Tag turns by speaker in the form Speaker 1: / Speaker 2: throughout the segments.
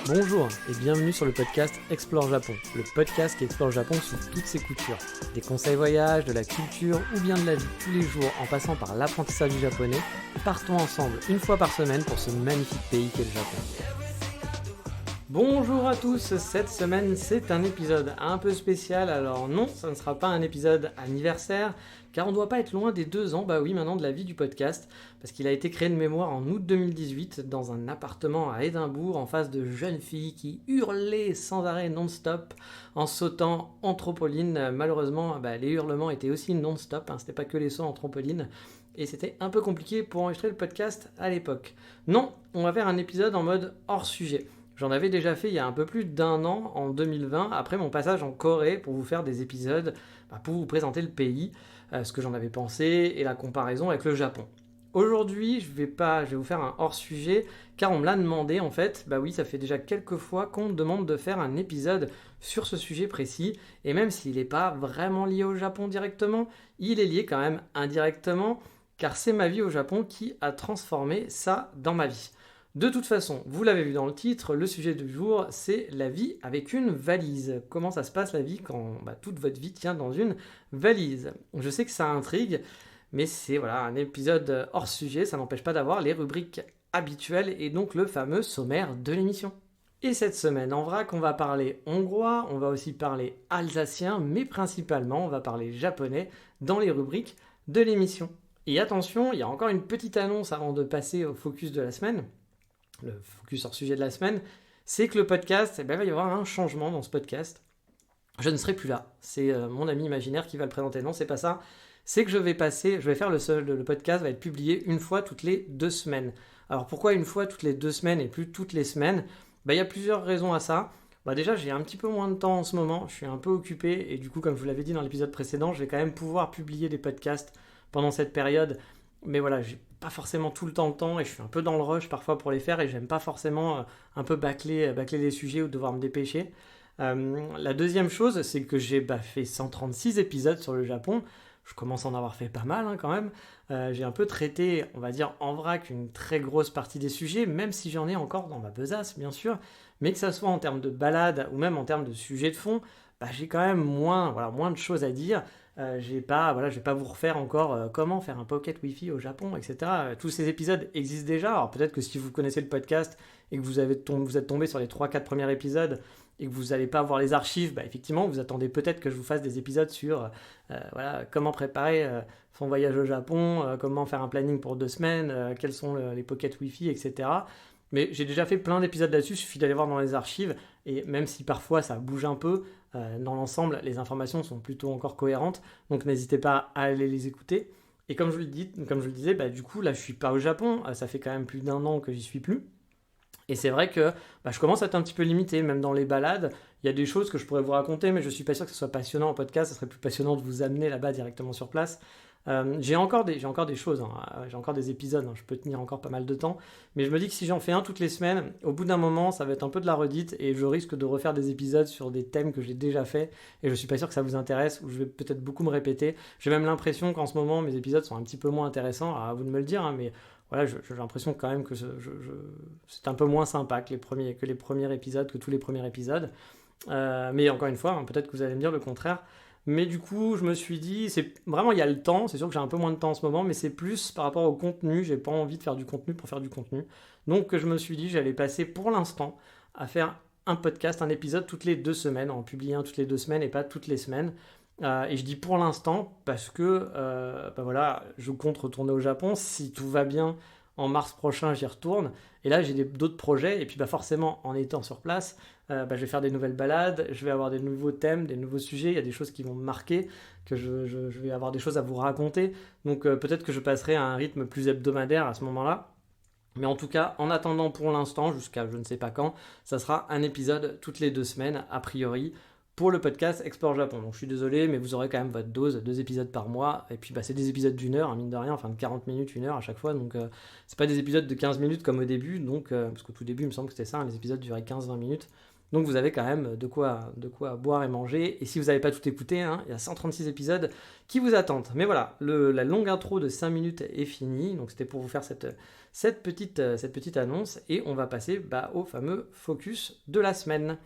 Speaker 1: Bonjour et bienvenue sur le podcast Explore Japon, le podcast qui explore le Japon sous toutes ses coutures. Des conseils voyage, de la culture ou bien de la vie tous les jours en passant par l'apprentissage du japonais, partons ensemble une fois par semaine pour ce magnifique pays qu'est le Japon. Bonjour à tous, cette semaine c'est un épisode un peu spécial, alors non, ça ne sera pas un épisode anniversaire, car on ne doit pas être loin des 2 ans, bah oui maintenant de la vie du podcast, parce qu'il a été créé de mémoire en août 2018 dans un appartement à Édimbourg en face de jeunes filles qui hurlaient sans arrêt non-stop en sautant en trampoline. Malheureusement, les hurlements étaient aussi non-stop, c'était pas que les sauts en trampoline. Et c'était un peu compliqué pour enregistrer le podcast à l'époque. Non, on va faire un épisode en mode hors sujet. J'en avais déjà fait il y a un peu plus d'1 an, en 2020, après mon passage en Corée, pour vous faire des épisodes, pour vous présenter le pays, ce que j'en avais pensé et la comparaison avec le Japon. Aujourd'hui, je vais vous faire un hors-sujet, car on me l'a demandé en fait. Bah oui, ça fait déjà quelques fois qu'on me demande de faire un épisode sur ce sujet précis, et même s'il n'est pas vraiment lié au Japon directement, il est lié quand même indirectement, car c'est ma vie au Japon qui a transformé ça dans ma vie. De toute façon, vous l'avez vu dans le titre, le sujet du jour, c'est la vie avec une valise. Comment ça se passe la vie quand toute votre vie tient dans une valise? Je sais que ça intrigue, mais c'est un épisode hors sujet, ça n'empêche pas d'avoir les rubriques habituelles et donc le fameux sommaire de l'émission. Et cette semaine, en vrac, on va parler hongrois, on va aussi parler alsacien, mais principalement, on va parler japonais dans les rubriques de l'émission. Et attention, il y a encore une petite annonce avant de passer au focus de la semaine. Le focus hors sujet de la semaine, c'est que le podcast, il va y avoir un changement dans ce podcast. Je ne serai plus là. C'est mon ami imaginaire qui va le présenter. Non, c'est pas ça. C'est que je vais faire le podcast va être publié une fois toutes les 2 semaines. Alors pourquoi une fois toutes les 2 semaines et plus toutes les semaines? Il y a plusieurs raisons à ça. Déjà, j'ai un petit peu moins de temps en ce moment. Je suis un peu occupé et du coup, comme je vous l'avais dit dans l'épisode précédent, je vais quand même pouvoir publier des podcasts pendant cette période. Mais voilà, j'ai pas forcément tout le temps et je suis un peu dans le rush parfois pour les faire et j'aime pas forcément un peu bâcler les sujets ou devoir me dépêcher. La deuxième chose, c'est que j'ai fait 136 épisodes sur le Japon. Je commence à en avoir fait pas mal quand même. J'ai un peu traité, on va dire en vrac, une très grosse partie des sujets, même si j'en ai encore dans ma besace bien sûr, mais que ça soit en termes de balade ou même en termes de sujets de fond, j'ai quand même moins de choses à dire. Je vais pas vous refaire encore comment faire un pocket Wi-Fi au Japon, etc. Tous ces épisodes existent déjà. Alors peut-être que si vous connaissez le podcast et que vous êtes tombé sur les 3-4 premiers épisodes et que vous n'allez pas voir les archives, effectivement, vous attendez peut-être que je vous fasse des épisodes sur comment préparer son voyage au Japon, comment faire un planning pour 2 semaines, quels sont les pocket Wi-Fi, etc. Mais j'ai déjà fait plein d'épisodes là-dessus, il suffit d'aller voir dans les archives, et même si parfois ça bouge un peu, dans l'ensemble, les informations sont plutôt encore cohérentes, donc n'hésitez pas à aller les écouter. Et comme je le disais, du coup, là je suis pas au Japon, ça fait quand même plus d'1 an que j'y suis plus. Et c'est vrai que je commence à être un petit peu limité, même dans les balades. Il y a des choses que je pourrais vous raconter, mais je ne suis pas sûr que ce soit passionnant en podcast. Ce serait plus passionnant de vous amener là-bas directement sur place. J'ai encore des choses, j'ai encore des épisodes, je peux tenir encore pas mal de temps. Mais je me dis que si j'en fais un toutes les semaines, au bout d'un moment, ça va être un peu de la redite et je risque de refaire des épisodes sur des thèmes que j'ai déjà fait. Et je suis pas sûr que ça vous intéresse, ou je vais peut-être beaucoup me répéter. J'ai même l'impression qu'en ce moment, mes épisodes sont un petit peu moins intéressants. Alors, à vous de me le dire, mais voilà, j'ai l'impression quand même que c'est un peu moins sympa que les premiers épisodes, que tous les premiers épisodes. Mais encore une fois, peut-être que vous allez me dire le contraire. Mais du coup, je me suis dit, il y a le temps, c'est sûr que j'ai un peu moins de temps en ce moment, mais c'est plus par rapport au contenu, j'ai pas envie de faire du contenu pour faire du contenu. Donc je me suis dit, j'allais passer pour l'instant à faire un podcast, un épisode toutes les 2 semaines, en publier un toutes les 2 semaines et pas toutes les semaines. Et je dis pour l'instant parce que je compte retourner au Japon. Si tout va bien, en mars prochain, j'y retourne. Et là, j'ai d'autres projets. Et puis forcément, en étant sur place, je vais faire des nouvelles balades. Je vais avoir des nouveaux thèmes, des nouveaux sujets. Il y a des choses qui vont me marquer, que je vais avoir des choses à vous raconter. Donc peut-être que je passerai à un rythme plus hebdomadaire à ce moment-là. Mais en tout cas, en attendant pour l'instant, jusqu'à je ne sais pas quand, ça sera un épisode toutes les 2 semaines, a priori, pour le podcast Explore Japon. Donc je suis désolé, mais vous aurez quand même votre dose, 2 épisodes par mois. Et puis c'est des épisodes d'1 heure, mine de rien, de 40 minutes, 1 heure à chaque fois. Donc c'est pas des épisodes de 15 minutes comme au début, parce qu'au tout début, il me semble que c'était ça, les épisodes duraient 15-20 minutes. Donc vous avez quand même de quoi boire et manger. Et si vous n'avez pas tout écouté, hein, il y a 136 épisodes qui vous attendent. Mais voilà, la longue intro de 5 minutes est finie. Donc c'était pour vous faire cette petite annonce. Et on va passer au fameux focus de la semaine.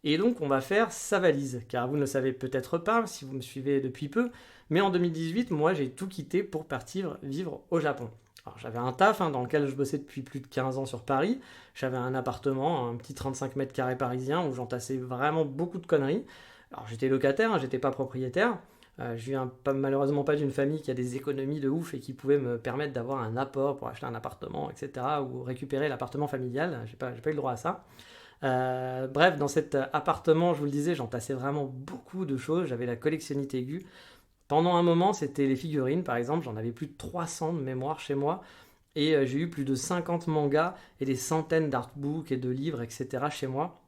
Speaker 1: Et donc on va faire sa valise. Car vous ne le savez peut-être pas si vous me suivez depuis peu. Mais en 2018, moi j'ai tout quitté pour partir vivre au Japon. Alors, j'avais un taf dans lequel je bossais depuis plus de 15 ans sur Paris. J'avais un appartement, un petit 35 mètres carrés parisien où j'entassais vraiment beaucoup de conneries. Alors j'étais locataire, j'étais pas propriétaire. Je viens malheureusement pas d'une famille qui a des économies de ouf et qui pouvait me permettre d'avoir un apport pour acheter un appartement, etc. ou récupérer l'appartement familial. J'ai pas eu le droit à ça. Bref, dans cet appartement, je vous le disais, j'entassais vraiment beaucoup de choses. J'avais la collectionnite aiguë. Pendant un moment, c'était les figurines, par exemple. J'en avais plus de 300 de mémoire chez moi. Et j'ai eu plus de 50 mangas et des centaines d'artbooks et de livres, etc. chez moi.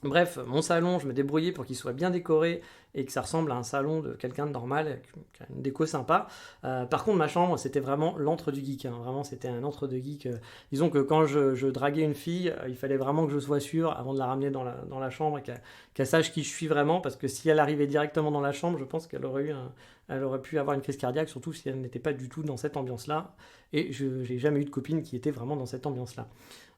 Speaker 1: Bref, mon salon, je me débrouillais pour qu'il soit bien décoré et que ça ressemble à un salon de quelqu'un de normal, qui a une déco sympa. Par contre, ma chambre, c'était vraiment l'antre du geek. Vraiment, c'était un antre de geek. Disons que quand je draguais une fille, il fallait vraiment que je sois sûr, avant de la ramener dans la chambre, et qu'elle sache qui je suis vraiment, parce que si elle arrivait directement dans la chambre, je pense qu'elle aurait pu avoir une crise cardiaque, surtout si elle n'était pas du tout dans cette ambiance-là. Et je n'ai jamais eu de copine qui était vraiment dans cette ambiance-là.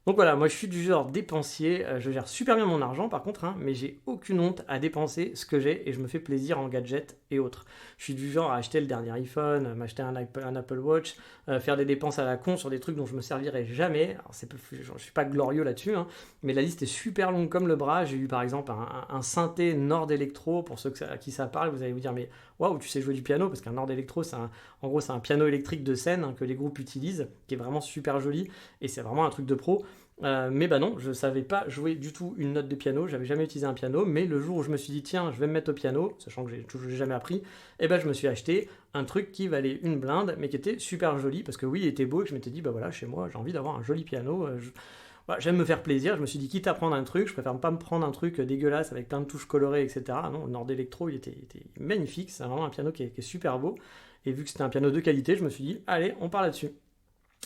Speaker 1: Donc voilà, moi je suis du genre dépensier, je gère super bien mon argent par contre, mais j'ai aucune honte à dépenser ce que j'ai et je me fais plaisir en gadgets et autres. Je suis du genre à acheter le dernier iPhone, m'acheter un Apple Watch, faire des dépenses à la con sur des trucs dont je me servirai jamais. Alors je suis pas glorieux là-dessus, mais la liste est super longue comme le bras. J'ai eu par exemple un synthé Nord Electro, pour ceux à qui ça parle, vous allez vous dire mais waouh, tu sais jouer du piano, parce qu'un Nord Electro en gros c'est un piano électrique de scène que les groupes utilisent, qui est vraiment super joli et c'est vraiment un truc de pro. Mais non, je savais pas jouer du tout une note de piano, j'avais jamais utilisé un piano, mais le jour où je me suis dit tiens, je vais me mettre au piano, sachant que j'ai jamais appris, je me suis acheté un truc qui valait une blinde, mais qui était super joli, parce que oui, il était beau, et je m'étais dit voilà, chez moi, j'ai envie d'avoir un joli piano, voilà, j'aime me faire plaisir, je me suis dit quitte à prendre un truc, je préfère pas me prendre un truc dégueulasse avec plein de touches colorées, etc. Non, le Nord Electro, il était magnifique, c'est vraiment un piano qui est super beau, et vu que c'était un piano de qualité, je me suis dit allez, on part là-dessus.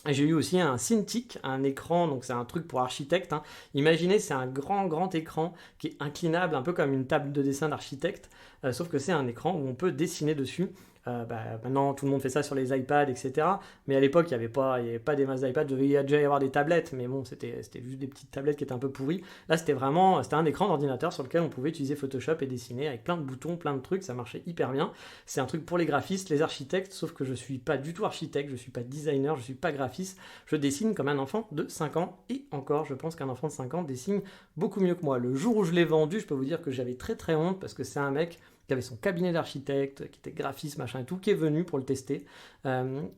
Speaker 1: Et j'ai eu aussi un Cintiq, un écran, donc c'est un truc pour architecte. Imaginez, c'est un grand écran qui est inclinable, un peu comme une table de dessin d'architecte, sauf que c'est un écran où on peut dessiner dessus. Maintenant, tout le monde fait ça sur les iPads, etc. Mais à l'époque, il n'y avait pas des masses d'iPad. Il devait déjà y avoir des tablettes, mais bon, c'était juste des petites tablettes qui étaient un peu pourries. Là, c'était un écran d'ordinateur sur lequel on pouvait utiliser Photoshop et dessiner avec plein de boutons, plein de trucs. Ça marchait hyper bien. C'est un truc pour les graphistes, les architectes, sauf que je ne suis pas du tout architecte, je ne suis pas designer, je ne suis pas graphiste. Je dessine comme un enfant de 5 ans. Et encore, je pense qu'un enfant de 5 ans dessine beaucoup mieux que moi. Le jour où je l'ai vendu, je peux vous dire que j'avais très honte parce que c'est un mec qui avait son cabinet d'architecte, qui était graphiste, machin et tout, qui est venu pour le tester.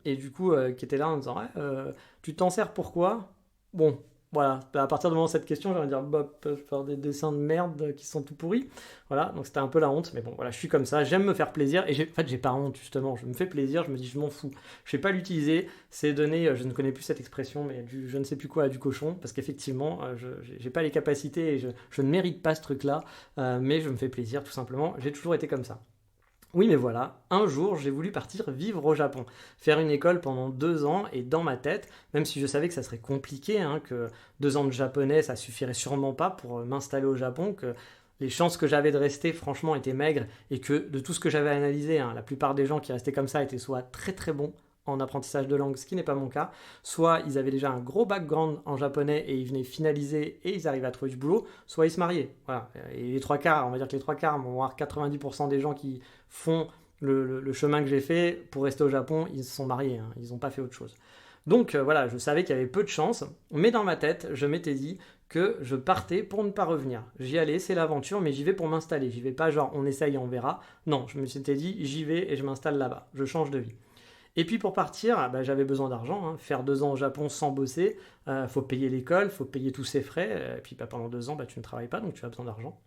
Speaker 1: Et du coup, qui était là en disant tu t'en sers pourquoi ? Bon, voilà, à partir du moment où cette question, j'allais dire faire des dessins de merde qui sont tout pourris. Voilà, donc c'était un peu la honte, mais bon, voilà, je suis comme ça, j'aime me faire plaisir, et en fait, j'ai pas honte, justement, je me fais plaisir, je me dis, je m'en fous. Je sais pas l'utiliser, c'est donner, je ne connais plus cette expression, mais je ne sais plus quoi à du cochon, parce qu'effectivement, j'ai pas les capacités, et je ne mérite pas ce truc-là, mais je me fais plaisir, tout simplement, j'ai toujours été comme ça. Oui, mais voilà, un jour, j'ai voulu partir vivre au Japon, faire une école pendant 2 ans, et dans ma tête, même si je savais que ça serait compliqué, que 2 ans de japonais, ça suffirait sûrement pas pour m'installer au Japon, que les chances que j'avais de rester, franchement, étaient maigres, et que de tout ce que j'avais analysé, la plupart des gens qui restaient comme ça étaient soit très bons en apprentissage de langue, ce qui n'est pas mon cas, soit ils avaient déjà un gros background en japonais et ils venaient finaliser et ils arrivaient à trouver du boulot, soit ils se mariaient. Voilà. Et les 3 quarts, on va dire que les 3 quarts, voire 90% des gens qui font le chemin que j'ai fait pour rester au Japon, ils se sont mariés, ils n'ont pas fait autre chose. Donc voilà, je savais qu'il y avait peu de chance, mais dans ma tête, je m'étais dit que je partais pour ne pas revenir. J'y allais, c'est l'aventure, mais j'y vais pour m'installer. J'y vais pas genre on essaye et on verra. Non, je me suis dit j'y vais et je m'installe là-bas. Je change de vie. Et puis pour partir, j'avais besoin d'argent. Faire 2 ans au Japon sans bosser, faut payer l'école, faut payer tous ses frais. Et puis pendant 2 ans, tu ne travailles pas, donc tu as besoin d'argent.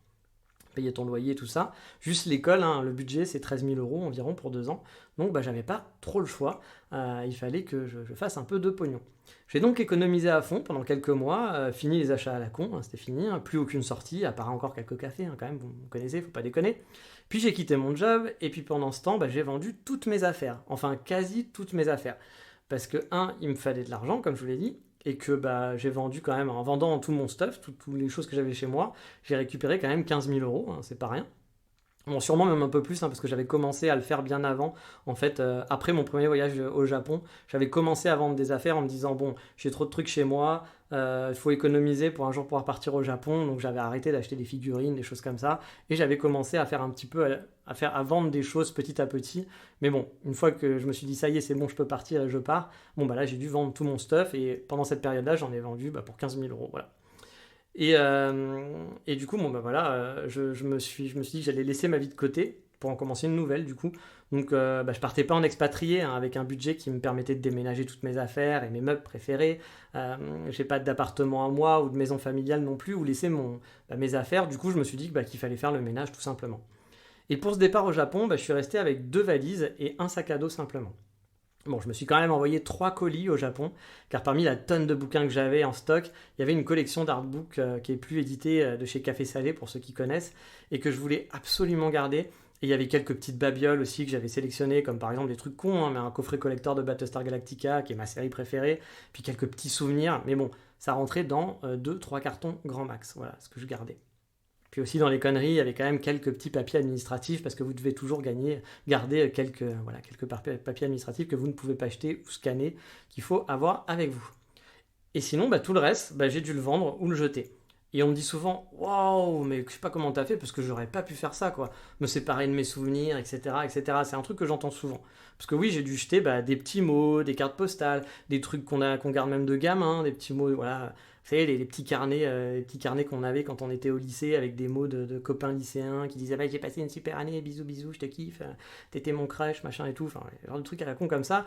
Speaker 1: Payer ton loyer, tout ça. Juste l'école, le budget, c'est 13 000 € environ pour 2 ans. Donc j'avais pas trop le choix. Il fallait que je fasse un peu de pognon. J'ai donc économisé à fond pendant quelques mois, fini les achats à la con, c'était fini, plus aucune sortie, à part encore quelques cafés, quand même, vous me connaissez, faut pas déconner. Puis j'ai quitté mon job, et puis pendant ce temps, j'ai vendu toutes mes affaires, enfin quasi toutes mes affaires. Parce que, il me fallait de l'argent, comme je vous l'ai dit, et que j'ai vendu quand même, en vendant tout mon stuff, toutes les choses que j'avais chez moi, j'ai récupéré quand même 15 000 euros, hein, c'est pas rien. Bon, sûrement même un peu plus, hein, parce que j'avais commencé à le faire bien avant. En fait, après mon premier voyage au Japon, j'avais commencé à vendre des affaires en me disant, bon, j'ai trop de trucs chez moi, il faut économiser pour un jour pouvoir partir au Japon. Donc j'avais arrêté d'acheter des figurines, des choses comme ça. Et j'avais commencé à faire un petit peu, à vendre des choses petit à petit. Mais bon, une fois que je me suis dit, ça y est, c'est bon, je peux partir et je pars. Bon, là, j'ai dû vendre tout mon stuff. Et pendant cette période-là, j'en ai vendu pour 15 000 euros. Voilà. Et du coup, je me suis dit que j'allais laisser ma vie de côté pour en commencer une nouvelle, du coup. Donc, je partais pas en expatrié, hein, avec un budget qui me permettait de déménager toutes mes affaires et mes meubles préférés. J'ai pas d'appartement à moi ou de maison familiale non plus, où laisser mes affaires. Du coup, je me suis dit qu'il fallait faire le ménage tout simplement. Et pour ce départ au Japon, je suis resté avec 2 valises et un sac à dos simplement. Bon, je me suis quand même envoyé 3 colis au Japon, car parmi la tonne de bouquins que j'avais en stock, il y avait une collection d'artbooks qui est plus éditée de chez Café Salé, pour ceux qui connaissent, et que je voulais absolument garder. Et il y avait quelques petites babioles aussi que j'avais sélectionnées, comme par exemple des trucs cons, hein, mais un coffret collector de Battlestar Galactica, qui est ma série préférée, puis quelques petits souvenirs. Mais bon, ça rentrait dans 2-3 cartons grand max, voilà ce que je gardais. Puis aussi dans les conneries, il y avait quand même quelques petits papiers administratifs parce que vous devez toujours garder quelques papiers administratifs que vous ne pouvez pas acheter ou scanner, qu'il faut avoir avec vous. Et sinon, tout le reste, j'ai dû le vendre ou le jeter. Et on me dit souvent, waouh, mais je sais pas comment t'as fait parce que j'aurais pas pu faire ça, quoi. Me séparer de mes souvenirs, etc., etc. C'est un truc que j'entends souvent. Parce que oui, j'ai dû jeter des petits mots, des cartes postales, des trucs qu'on garde même de gamin, des petits mots, voilà. Vous savez, les petits carnets qu'on avait quand on était au lycée avec des mots de copains lycéens qui disaient j'ai passé une super année, bisous, bisous, je te kiffe, t'étais mon crush, machin et tout. Enfin, genre de trucs à la con comme ça.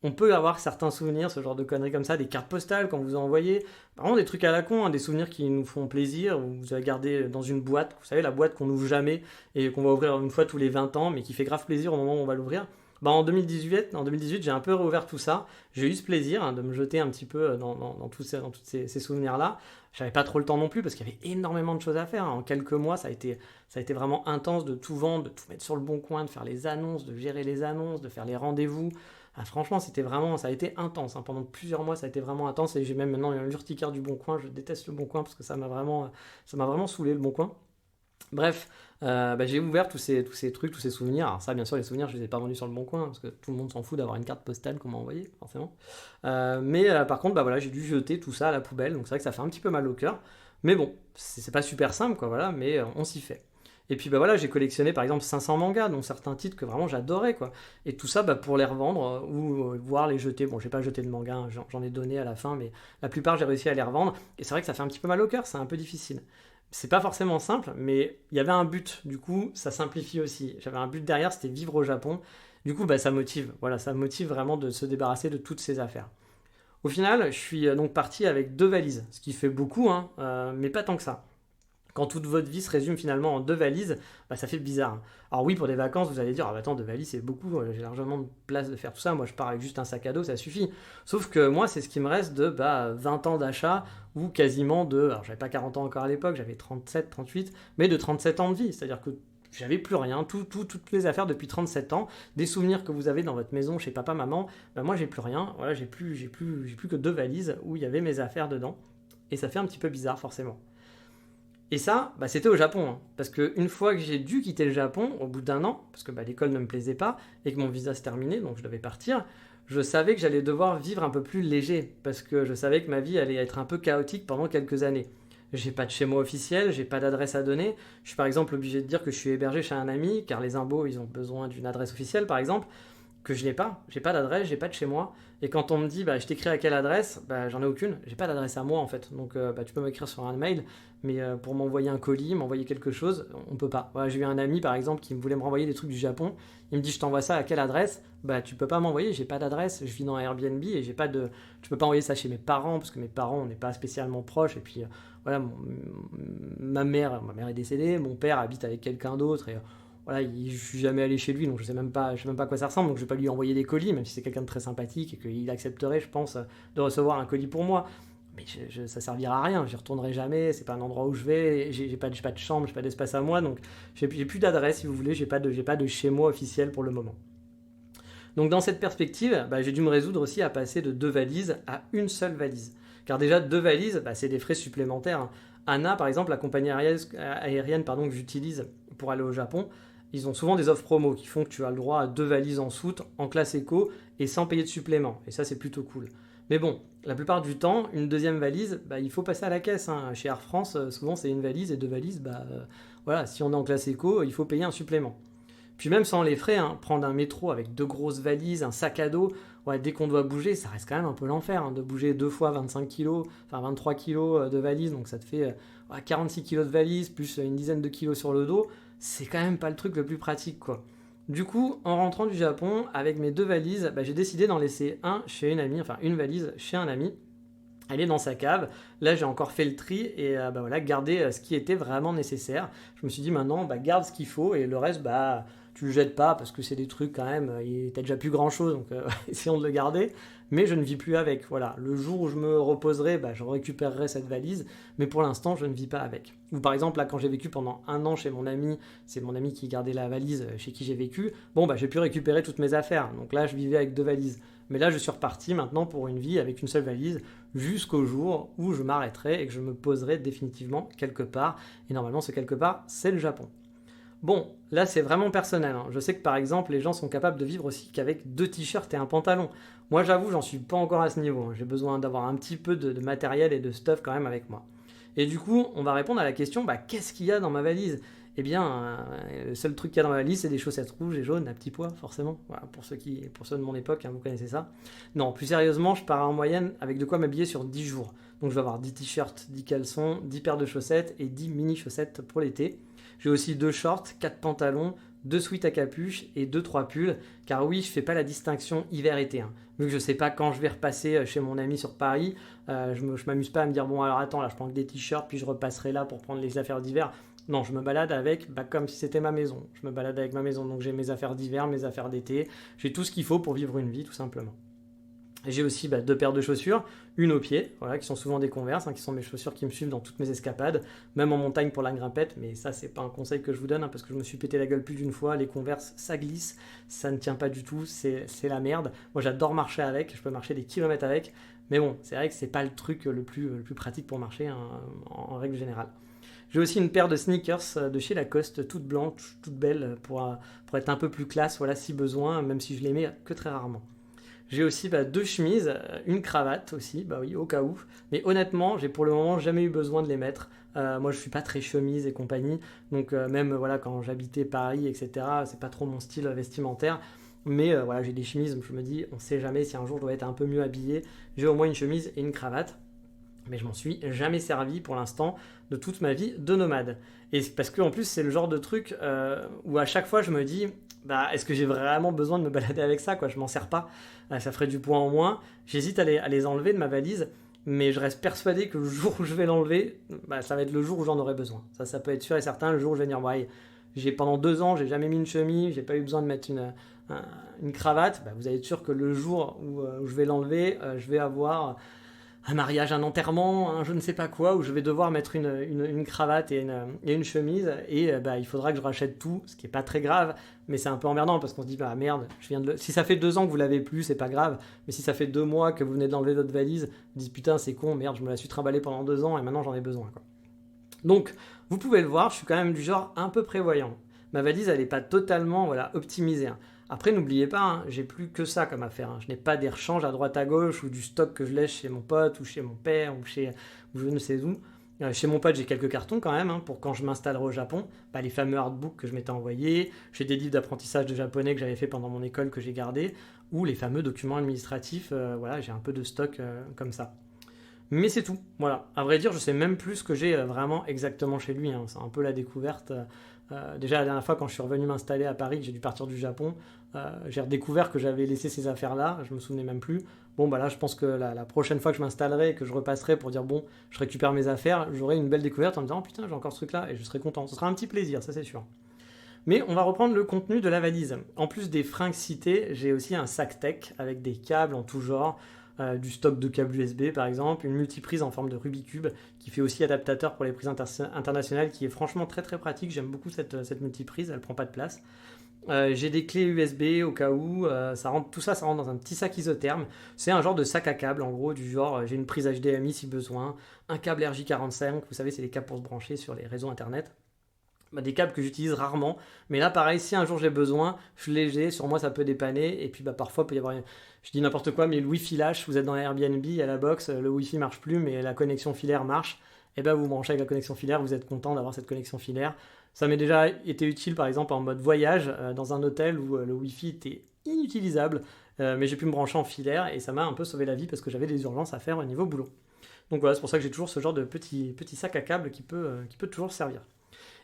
Speaker 1: On peut avoir certains souvenirs, ce genre de conneries comme ça, des cartes postales quand vous en envoyez. Vraiment des trucs à la con, hein, des souvenirs qui nous font plaisir. Vous avez gardé dans une boîte, vous savez, la boîte qu'on n'ouvre jamais et qu'on va ouvrir une fois tous les 20 ans, mais qui fait grave plaisir au moment où on va l'ouvrir. En 2018, j'ai un peu réouvert tout ça. J'ai eu ce plaisir, hein, de me jeter un petit peu dans tous ces souvenirs-là. J'avais pas trop le temps non plus parce qu'il y avait énormément de choses à faire, hein. En quelques mois, ça a été vraiment intense de tout vendre, de tout mettre sur le bon coin, de faire les annonces, de gérer les annonces, de faire les rendez-vous. Ah, franchement, ça a été intense, hein. Pendant plusieurs mois, ça a été vraiment intense et j'ai même maintenant l'urticaire du Bon Coin. Je déteste le Bon Coin parce que ça m'a vraiment saoulé le Bon Coin. Bref, j'ai ouvert tous ces trucs, tous ces souvenirs. Alors ça, bien sûr, les souvenirs, je les ai pas vendus sur le Bon Coin parce que tout le monde s'en fout d'avoir une carte postale qu'on m'a envoyée, forcément. Mais par contre, j'ai dû jeter tout ça à la poubelle. Donc c'est vrai que ça fait un petit peu mal au cœur. Mais bon, c'est pas super simple, quoi, voilà, mais on s'y fait. Et puis j'ai collectionné par exemple 500 mangas, dont certains titres que vraiment j'adorais, quoi. Et tout ça pour les revendre ou voire les jeter. Bon, j'ai pas jeté de manga, hein, j'en ai donné à la fin, mais la plupart j'ai réussi à les revendre. Et c'est vrai que ça fait un petit peu mal au cœur, c'est un peu difficile. C'est pas forcément simple, mais il y avait un but, du coup ça simplifie aussi. J'avais un but derrière, c'était vivre au Japon. Du coup ça motive, voilà, ça motive vraiment de se débarrasser de toutes ces affaires. Au final, je suis donc parti avec 2 valises, ce qui fait beaucoup, hein, mais pas tant que ça. Quand toute votre vie se résume finalement en 2 valises, ça fait bizarre. Alors oui, pour des vacances, vous allez dire, attends, 2 valises c'est beaucoup, j'ai largement de place de faire tout ça, moi je pars avec juste un sac à dos, ça suffit. Sauf que moi, c'est ce qui me reste de 20 ans d'achat, ou quasiment alors j'avais pas 40 ans encore à l'époque, j'avais 37, 38, mais de 37 ans de vie, c'est-à-dire que j'avais plus rien, toutes les affaires depuis 37 ans, des souvenirs que vous avez dans votre maison chez papa, maman, moi j'ai plus rien, voilà, j'ai plus que 2 valises où il y avait mes affaires dedans, et ça fait un petit peu bizarre forcément. Et ça, c'était au Japon, hein. Parce qu'une fois que j'ai dû quitter le Japon, au bout d'un an, parce que l'école ne me plaisait pas, et que mon visa se terminait, donc je devais partir, je savais que j'allais devoir vivre un peu plus léger, parce que je savais que ma vie allait être un peu chaotique pendant quelques années. J'ai pas de chez moi officiel, j'ai pas d'adresse à donner, je suis par exemple obligé de dire que je suis hébergé chez un ami, car les impôts, ils ont besoin d'une adresse officielle par exemple, que je n'ai pas. J'ai pas d'adresse, j'ai pas de chez moi. Et quand on me dit, je t'écris à quelle adresse, j'en ai aucune. J'ai pas d'adresse à moi en fait. Donc tu peux m'écrire sur un mail, mais pour m'envoyer un colis, m'envoyer quelque chose, on peut pas. Voilà, j'ai eu un ami par exemple qui voulait me renvoyer des trucs du Japon. Il me dit, je t'envoie ça à quelle adresse? Tu peux pas m'envoyer, j'ai pas d'adresse. Je vis dans un Airbnb et tu peux pas envoyer ça chez mes parents parce que mes parents, on n'est pas spécialement proches. Et puis voilà, ma mère est décédée, mon père habite avec quelqu'un d'autre et voilà, je suis jamais allé chez lui, donc je sais même pas à quoi ça ressemble, donc je vais pas lui envoyer des colis, même si c'est quelqu'un de très sympathique et qu'il accepterait, je pense, de recevoir un colis pour moi. Mais ça servira à rien, j'y retournerai jamais, c'est pas un endroit où je vais, j'ai pas de chambre, j'ai pas d'espace à moi, donc j'ai plus d'adresse si vous voulez, j'ai pas de chez moi officiel pour le moment. Donc dans cette perspective, j'ai dû me résoudre aussi à passer de 2 valises à une seule valise, Car déjà, 2 valises, c'est des frais supplémentaires, hein. ANA, par exemple, la compagnie aérienne que j'utilise pour aller au Japon, ils ont souvent des offres promo qui font que tu as le droit à 2 valises en soute, en classe éco, et sans payer de supplément. Et ça, c'est plutôt cool. Mais bon, la plupart du temps, une deuxième valise, il faut passer à la caisse, hein. Chez Air France, souvent c'est une valise et 2 valises. Voilà, si on est en classe éco, il faut payer un supplément. Puis même sans les frais, hein, prendre un métro avec 2 grosses valises, un sac à dos, ouais, dès qu'on doit bouger, ça reste quand même un peu l'enfer, hein, de bouger 2 fois 25 kilos, enfin 23 kilos de valise, donc ça te fait 46 kilos de valise, plus une dizaine de kilos sur le dos, c'est quand même pas le truc le plus pratique, quoi. Du coup, en rentrant du Japon, avec mes 2 valises, j'ai décidé d'en laisser une valise chez un ami. Elle est dans sa cave. Là, j'ai encore fait le tri et voilà, gardé ce qui était vraiment nécessaire. Je me suis dit maintenant, garde ce qu'il faut et le reste, tu le jettes pas parce que c'est des trucs quand même, t'as déjà plus grand chose, donc essayons de le garder. Mais je ne vis plus avec. Voilà, le jour où je me reposerai, je récupérerai cette valise, mais pour l'instant, je ne vis pas avec. Ou par exemple, là, quand j'ai vécu pendant 1 an chez mon ami, c'est mon ami qui gardait la valise chez qui j'ai vécu. Bon, j'ai pu récupérer toutes mes affaires. Donc là, je vivais avec 2 valises. Mais là, je suis reparti maintenant pour une vie avec une seule valise jusqu'au jour où je m'arrêterai et que je me poserai définitivement quelque part. Et normalement, ce quelque part, c'est le Japon. Bon, là, c'est vraiment personnel, hein. Je sais que par exemple, les gens sont capables de vivre aussi qu'avec 2 t-shirts et un pantalon. Moi, j'avoue, j'en suis pas encore à ce niveau, hein. J'ai besoin d'avoir un petit peu de matériel et de stuff quand même avec moi. Et du coup, on va répondre à la question, qu'est-ce qu'il y a dans ma valise ? Eh bien, le seul truc qu'il y a dans ma valise, c'est des chaussettes rouges et jaunes à petits pois, forcément. Voilà, pour ceux de mon époque, hein, vous connaissez ça. Non, plus sérieusement, je pars en moyenne avec de quoi m'habiller sur 10 jours. Donc je vais avoir 10 t-shirts, 10 caleçons, 10 paires de chaussettes et 10 mini-chaussettes pour l'été. J'ai aussi 2 shorts, 4 pantalons, 2 sweats à capuche et 2-3 pulls. Car oui, je fais pas la distinction hiver-été, hein. Vu que je sais pas quand je vais repasser chez mon ami sur Paris, je m'amuse pas à me dire bon alors attends, là je prends que des t-shirts puis je repasserai là pour prendre les affaires d'hiver. Non, je me balade avec comme si c'était ma maison. Je me balade avec ma maison, donc j'ai mes affaires d'hiver, mes affaires d'été. J'ai tout ce qu'il faut pour vivre une vie, tout simplement. J'ai aussi 2 paires de chaussures, une aux pieds, voilà, qui sont souvent des Converse, hein, qui sont mes chaussures qui me suivent dans toutes mes escapades, même en montagne pour la grimpette, mais ça c'est pas un conseil que je vous donne, hein, parce que je me suis pété la gueule plus d'une fois, les Converse ça glisse, ça ne tient pas du tout, c'est la merde. Moi j'adore marcher avec, je peux marcher des kilomètres avec, mais bon, c'est vrai que c'est pas le truc le plus pratique pour marcher, hein, en règle générale. J'ai aussi une paire de sneakers de chez Lacoste, toute blanche, toute belle, pour être un peu plus classe, voilà, si besoin, même si je les mets que très rarement. J'ai aussi 2 chemises, une cravate aussi, oui, au cas où. Mais honnêtement, j'ai pour le moment jamais eu besoin de les mettre. Moi, je suis pas très chemise et compagnie, donc même voilà, quand j'habitais Paris, etc., c'est pas trop mon style vestimentaire. Mais voilà, j'ai des chemises, je me dis, on sait jamais si un jour je dois être un peu mieux habillé. J'ai au moins une chemise et une cravate. Mais je m'en suis jamais servi pour l'instant de toute ma vie de nomade. Et parce qu'en plus, c'est le genre de truc où à chaque fois, je me dis, est-ce que j'ai vraiment besoin de me balader avec ça, quoi ? Je m'en sers pas. Ça ferait du poids en moins. J'hésite à les enlever de ma valise, mais je reste persuadé que le jour où je vais l'enlever, ça va être le jour où j'en aurai besoin. Ça peut être sûr et certain. Le jour où je vais dire, pendant 2 ans, j'ai jamais mis une chemise, j'ai pas eu besoin de mettre une cravate. Vous allez être sûr que le jour où je vais l'enlever, je vais avoir un mariage, un enterrement, un je ne sais pas quoi, où je vais devoir mettre une cravate et une chemise, et il faudra que je rachète tout, ce qui n'est pas très grave, mais c'est un peu emmerdant, parce qu'on se dit, merde, si ça fait 2 ans que vous l'avez plus, c'est pas grave, mais si ça fait 2 mois que vous venez d'enlever votre valise, vous dites, putain, c'est con, merde, je me la suis trimballée pendant 2 ans, et maintenant j'en ai besoin, quoi. Donc, vous pouvez le voir, je suis quand même du genre un peu prévoyant. Ma valise, elle n'est pas totalement optimisée, hein. Après, n'oubliez pas, hein, j'ai plus que ça comme affaire, hein. Je n'ai pas des rechanges à droite à gauche ou du stock que je laisse chez mon pote ou chez mon père ou je ne sais où. Chez mon pote, j'ai quelques cartons quand même, hein, pour quand je m'installerai au Japon. Les fameux artbooks que je m'étais envoyés. J'ai des livres d'apprentissage de japonais que j'avais fait pendant mon école que j'ai gardés. Ou les fameux documents administratifs. Voilà, j'ai un peu de stock comme ça. Mais c'est tout. Voilà. À vrai dire, je sais même plus ce que j'ai vraiment exactement chez lui, hein. C'est un peu la découverte. Déjà la dernière fois quand je suis revenu m'installer à Paris, j'ai dû partir du Japon, j'ai redécouvert que j'avais laissé ces affaires là, je me souvenais même plus. Bon là je pense que la prochaine fois que je m'installerai et que je repasserai pour dire bon je récupère mes affaires, j'aurai une belle découverte en me disant oh putain j'ai encore ce truc là et je serai content, ce sera un petit plaisir, ça c'est sûr. Mais on va reprendre le contenu de la valise. En plus des fringues citées, j'ai aussi un sac tech avec des câbles en tout genre, du stock de câbles USB par exemple, une multiprise en forme de Rubik's Cube qui fait aussi adaptateur pour les prises internationales qui est franchement très très pratique, j'aime beaucoup cette multiprise, elle prend pas de place. J'ai des clés USB au cas où. Tout ça, ça rentre dans un petit sac isotherme. C'est un genre de sac à câble, en gros, du genre j'ai une prise HDMI si besoin, un câble RJ45. Vous savez, c'est les câbles pour se brancher sur les réseaux internet. Des câbles que j'utilise rarement. Mais là, pareil, si un jour j'ai besoin, je les j'ai. Sur moi, ça peut dépanner. Et puis parfois, il peut y avoir. Je dis n'importe quoi, mais le Wi-Fi lâche. Vous êtes dans Airbnb, il y a la box, le Wi-Fi marche plus, mais la connexion filaire marche. Et ben vous branchez avec la connexion filaire, vous êtes content d'avoir cette connexion filaire. Ça m'est déjà été utile par exemple en mode voyage dans un hôtel où le Wi-Fi était inutilisable, mais j'ai pu me brancher en filaire et ça m'a un peu sauvé la vie parce que j'avais des urgences à faire au niveau boulot. Donc voilà, c'est pour ça que j'ai toujours ce genre de petit sac à câble qui peut toujours servir.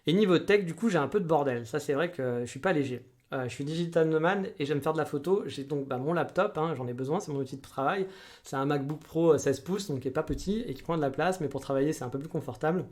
Speaker 1: Et niveau tech, du coup, j'ai un peu de bordel. Ça, c'est vrai que je suis pas léger. Je suis digital nomade et j'aime faire de la photo. J'ai donc mon laptop, hein, j'en ai besoin, c'est mon outil de travail. C'est un MacBook Pro 16 pouces, donc qui n'est pas petit et qui prend de la place, mais pour travailler, c'est un peu plus confortable.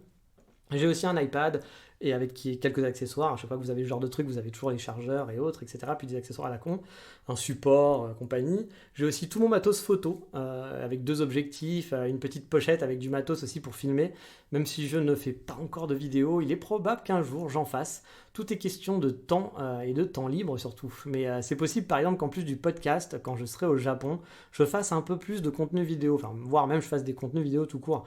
Speaker 1: J'ai aussi un iPad et avec quelques accessoires. Je sais pas que vous avez ce genre de truc, vous avez toujours les chargeurs et autres, etc. Puis des accessoires à la con, un support, compagnie. J'ai aussi tout mon matos photo avec 2 objectifs, une petite pochette avec du matos aussi pour filmer. Même si je ne fais pas encore de vidéo, il est probable qu'un jour j'en fasse. Tout est question de temps et de temps libre surtout. Mais c'est possible par exemple qu'en plus du podcast, quand je serai au Japon, je fasse un peu plus de contenu vidéo, enfin voire même je fasse des contenus vidéo tout court.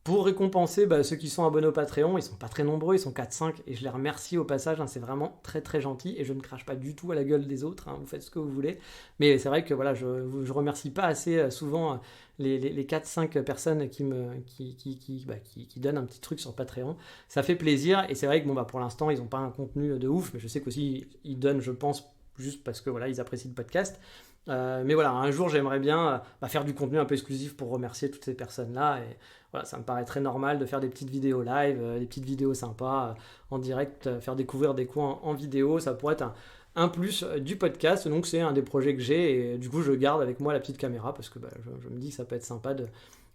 Speaker 1: Pour récompenser ceux qui sont abonnés au Patreon, ils sont pas très nombreux, ils sont 4-5 et je les remercie au passage, hein, c'est vraiment très très gentil et je ne crache pas du tout à la gueule des autres, hein, vous faites ce que vous voulez. Mais c'est vrai que voilà, je remercie pas assez souvent les 4-5 personnes qui donnent un petit truc sur Patreon. Ça fait plaisir et c'est vrai que pour l'instant ils n'ont pas un contenu de ouf, mais je sais qu'aussi ils donnent, je pense, juste parce que voilà, ils apprécient le podcast. Mais voilà, un jour j'aimerais bien faire du contenu un peu exclusif pour remercier toutes ces personnes-là. Et voilà, ça me paraît très normal de faire des petites vidéos live, des petites vidéos sympas en direct, faire découvrir des coins en vidéo. Ça pourrait être un plus du podcast. Donc c'est un des projets que j'ai et du coup je garde avec moi la petite caméra parce que je me dis que ça peut être sympa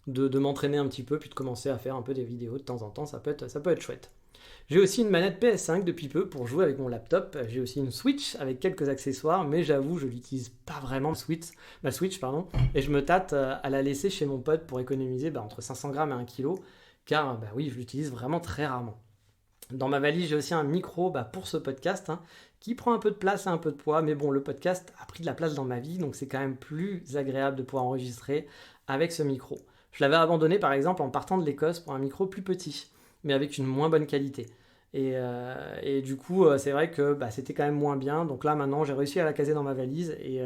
Speaker 1: de m'entraîner un petit peu puis de commencer à faire un peu des vidéos de temps en temps. Ça peut être chouette. J'ai aussi une manette PS5 depuis peu pour jouer avec mon laptop. J'ai aussi une Switch avec quelques accessoires, mais j'avoue, je l'utilise pas vraiment ma Switch, et je me tâte à la laisser chez mon pote pour économiser entre 500 grammes et 1 kg, car oui, je l'utilise vraiment très rarement. Dans ma valise, j'ai aussi un micro pour ce podcast, hein, qui prend un peu de place et un peu de poids, mais bon, le podcast a pris de la place dans ma vie, donc c'est quand même plus agréable de pouvoir enregistrer avec ce micro. Je l'avais abandonné par exemple en partant de l'Écosse pour un micro plus petit, mais avec une moins bonne qualité. Et du coup, c'est vrai que c'était quand même moins bien. Donc là, maintenant, j'ai réussi à la caser dans ma valise. Et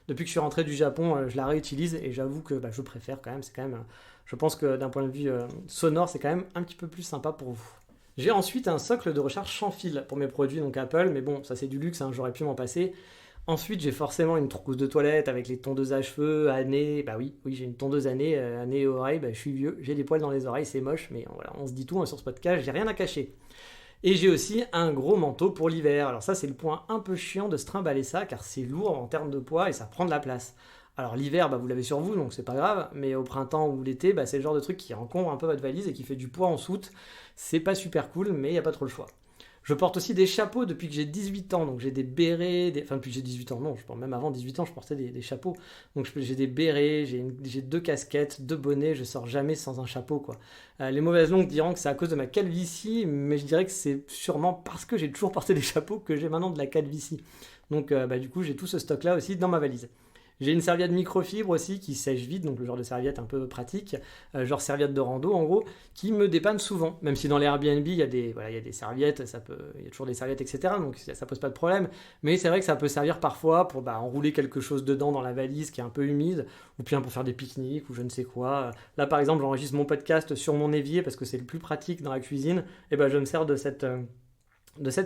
Speaker 1: depuis que je suis rentré du Japon, je la réutilise. Et j'avoue que je préfère quand même. C'est quand même, je pense que d'un point de vue sonore, c'est quand même un petit peu plus sympa pour vous. J'ai ensuite un socle de recharge sans fil pour mes produits, donc Apple. Mais bon, ça c'est du luxe, hein, j'aurais pu m'en passer. Ensuite, j'ai forcément une trousse de toilette avec les tondeuses à cheveux, à nez. Oui, j'ai une tondeuse à nez et oreilles. Je suis vieux, j'ai des poils dans les oreilles, c'est moche. Mais voilà, on se dit tout sur ce podcast, j'ai rien à cacher. Et j'ai aussi un gros manteau pour l'hiver. Alors ça, c'est le point un peu chiant de se trimballer ça, car c'est lourd en termes de poids et ça prend de la place. Alors l'hiver, vous l'avez sur vous, donc c'est pas grave, mais au printemps ou l'été, c'est le genre de truc qui encombre un peu votre valise et qui fait du poids en soute. C'est pas super cool, mais il n'y a pas trop le choix. Je porte aussi des chapeaux depuis que j'ai 18 ans, donc j'ai des bérets, depuis que j'ai 18 ans, non, même avant 18 ans, je portais des chapeaux. Donc j'ai des bérets, j'ai 2 casquettes, 2 bonnets, je sors jamais sans un chapeau, quoi. Les mauvaises langues diront que c'est à cause de ma calvitie, mais je dirais que c'est sûrement parce que j'ai toujours porté des chapeaux que j'ai maintenant de la calvitie. Donc du coup, j'ai tout ce stock-là aussi dans ma valise. J'ai une serviette microfibre aussi qui sèche vite, donc le genre de serviette un peu pratique, genre serviette de rando en gros, qui me dépanne souvent. Même si dans les Airbnb, il y a des serviettes, il y a toujours des serviettes, etc. Donc ça pose pas de problème. Mais c'est vrai que ça peut servir parfois pour enrouler quelque chose dedans dans la valise qui est un peu humide, ou bien pour faire des pique-niques ou je ne sais quoi. Là par exemple, j'enregistre mon podcast sur mon évier parce que c'est le plus pratique dans la cuisine. Et je me sers de cette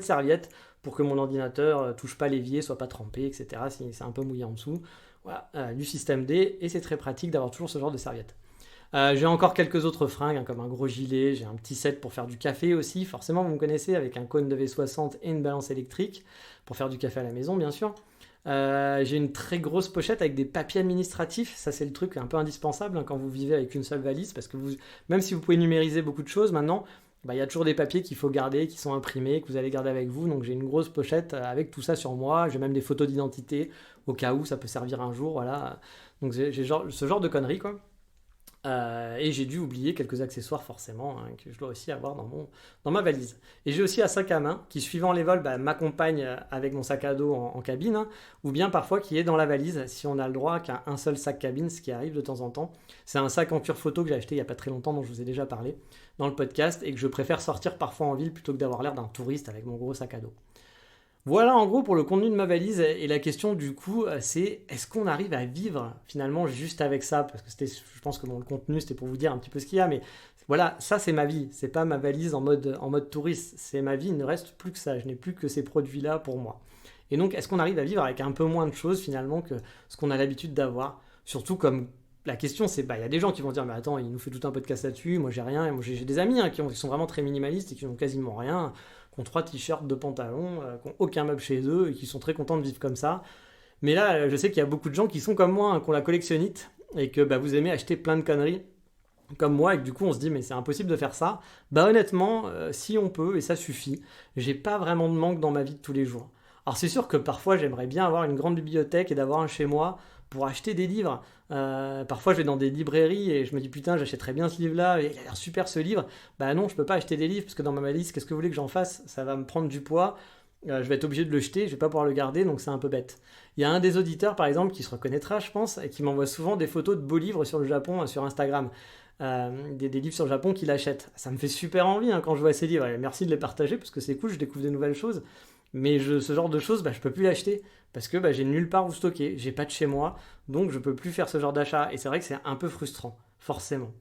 Speaker 1: serviette pour que mon ordinateur touche pas l'évier, soit pas trempé, etc. si c'est un peu mouillé en dessous. Voilà, du système D, et c'est très pratique d'avoir toujours ce genre de serviette. J'ai encore quelques autres fringues, comme un gros gilet, j'ai un petit set pour faire du café aussi, forcément vous me connaissez, avec un cône de V60 et une balance électrique, pour faire du café à la maison bien sûr. J'ai une très grosse pochette avec des papiers administratifs, ça c'est le truc un peu indispensable quand vous vivez avec une seule valise, parce que même si vous pouvez numériser beaucoup de choses maintenant, il y a toujours des papiers qu'il faut garder, qui sont imprimés, que vous allez garder avec vous. Donc j'ai une grosse pochette avec tout ça sur moi. J'ai même des photos d'identité au cas où ça peut servir un jour. Voilà. Donc j'ai ce genre de conneries, quoi. Et j'ai dû oublier quelques accessoires forcément que je dois aussi avoir dans ma valise. Et j'ai aussi un sac à main qui, suivant les vols, m'accompagne avec mon sac à dos en cabine, ou bien parfois qui est dans la valise si on a le droit qu'à un seul sac cabine, ce qui arrive de temps en temps. C'est un sac en cuir photo que j'ai acheté il n'y a pas très longtemps, dont je vous ai déjà parlé dans le podcast, et que je préfère sortir parfois en ville plutôt que d'avoir l'air d'un touriste avec mon gros sac à dos. Voilà en gros pour le contenu de ma valise, et la question du coup c'est est-ce qu'on arrive à vivre finalement juste avec ça, parce que je pense que le contenu c'était pour vous dire un petit peu ce qu'il y a, mais voilà, ça c'est ma vie, c'est pas ma valise en mode touriste, c'est ma vie, il ne reste plus que ça, je n'ai plus que ces produits là pour moi. Et donc est-ce qu'on arrive à vivre avec un peu moins de choses finalement que ce qu'on a l'habitude d'avoir, surtout comme la question c'est, il y a des gens qui vont dire mais attends, il nous fait tout un podcast là-dessus, moi j'ai rien, et moi j'ai des amis qui sont vraiment très minimalistes et qui n'ont quasiment rien, qui ont 3 t-shirts, 2 pantalons, qui n'ont aucun meuble chez eux et qui sont très contents de vivre comme ça. Mais là, je sais qu'il y a beaucoup de gens qui sont comme moi, qui ont la collectionnite et que vous aimez acheter plein de conneries comme moi, et que du coup on se dit mais c'est impossible de faire ça. Honnêtement, si on peut, et ça suffit, j'ai pas vraiment de manque dans ma vie de tous les jours. Alors c'est sûr que parfois j'aimerais bien avoir une grande bibliothèque et d'avoir un chez moi pour acheter des livres. Parfois je vais dans des librairies et je me dis putain j'achèterais bien ce livre là, il a l'air super ce livre. Non, je peux pas acheter des livres parce que dans ma valise, qu'est-ce que vous voulez que j'en fasse? Ça va me prendre du poids, je vais être obligé de le jeter, je vais pas pouvoir le garder, donc c'est un peu bête. Il y a un des auditeurs par exemple qui se reconnaîtra je pense, et qui m'envoie souvent des photos de beaux livres sur le Japon sur Instagram. Des livres sur le Japon qu'il achète. Ça me fait super envie quand je vois ces livres, et merci de les partager parce que c'est cool, je découvre des nouvelles choses. Mais ce genre de choses, je peux plus l'acheter parce que j'ai nulle part où stocker, j'ai pas de chez moi, donc je peux plus faire ce genre d'achat. Et c'est vrai que c'est un peu frustrant, forcément.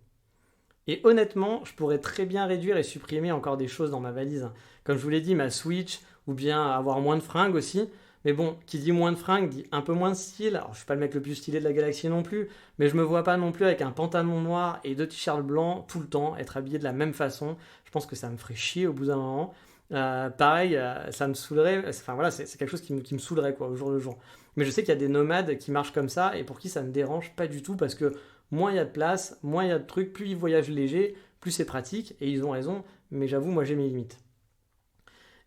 Speaker 1: Et honnêtement, je pourrais très bien réduire et supprimer encore des choses dans ma valise. Comme je vous l'ai dit, ma Switch, ou bien avoir moins de fringues aussi. Mais bon, qui dit moins de fringues, dit un peu moins de style. Alors je suis pas le mec le plus stylé de la galaxie non plus, mais je me vois pas non plus avec un pantalon noir et 2 t-shirts blancs tout le temps, être habillé de la même façon. Je pense que ça me ferait chier au bout d'un moment. Pareil, ça me saoulerait, enfin voilà, c'est quelque chose qui me saoulerait quoi, au jour le jour. Mais je sais qu'il y a des nomades qui marchent comme ça et pour qui ça ne dérange pas du tout parce que moins il y a de place, moins il y a de trucs, plus ils voyagent léger, plus c'est pratique, et ils ont raison, mais j'avoue, moi j'ai mes limites.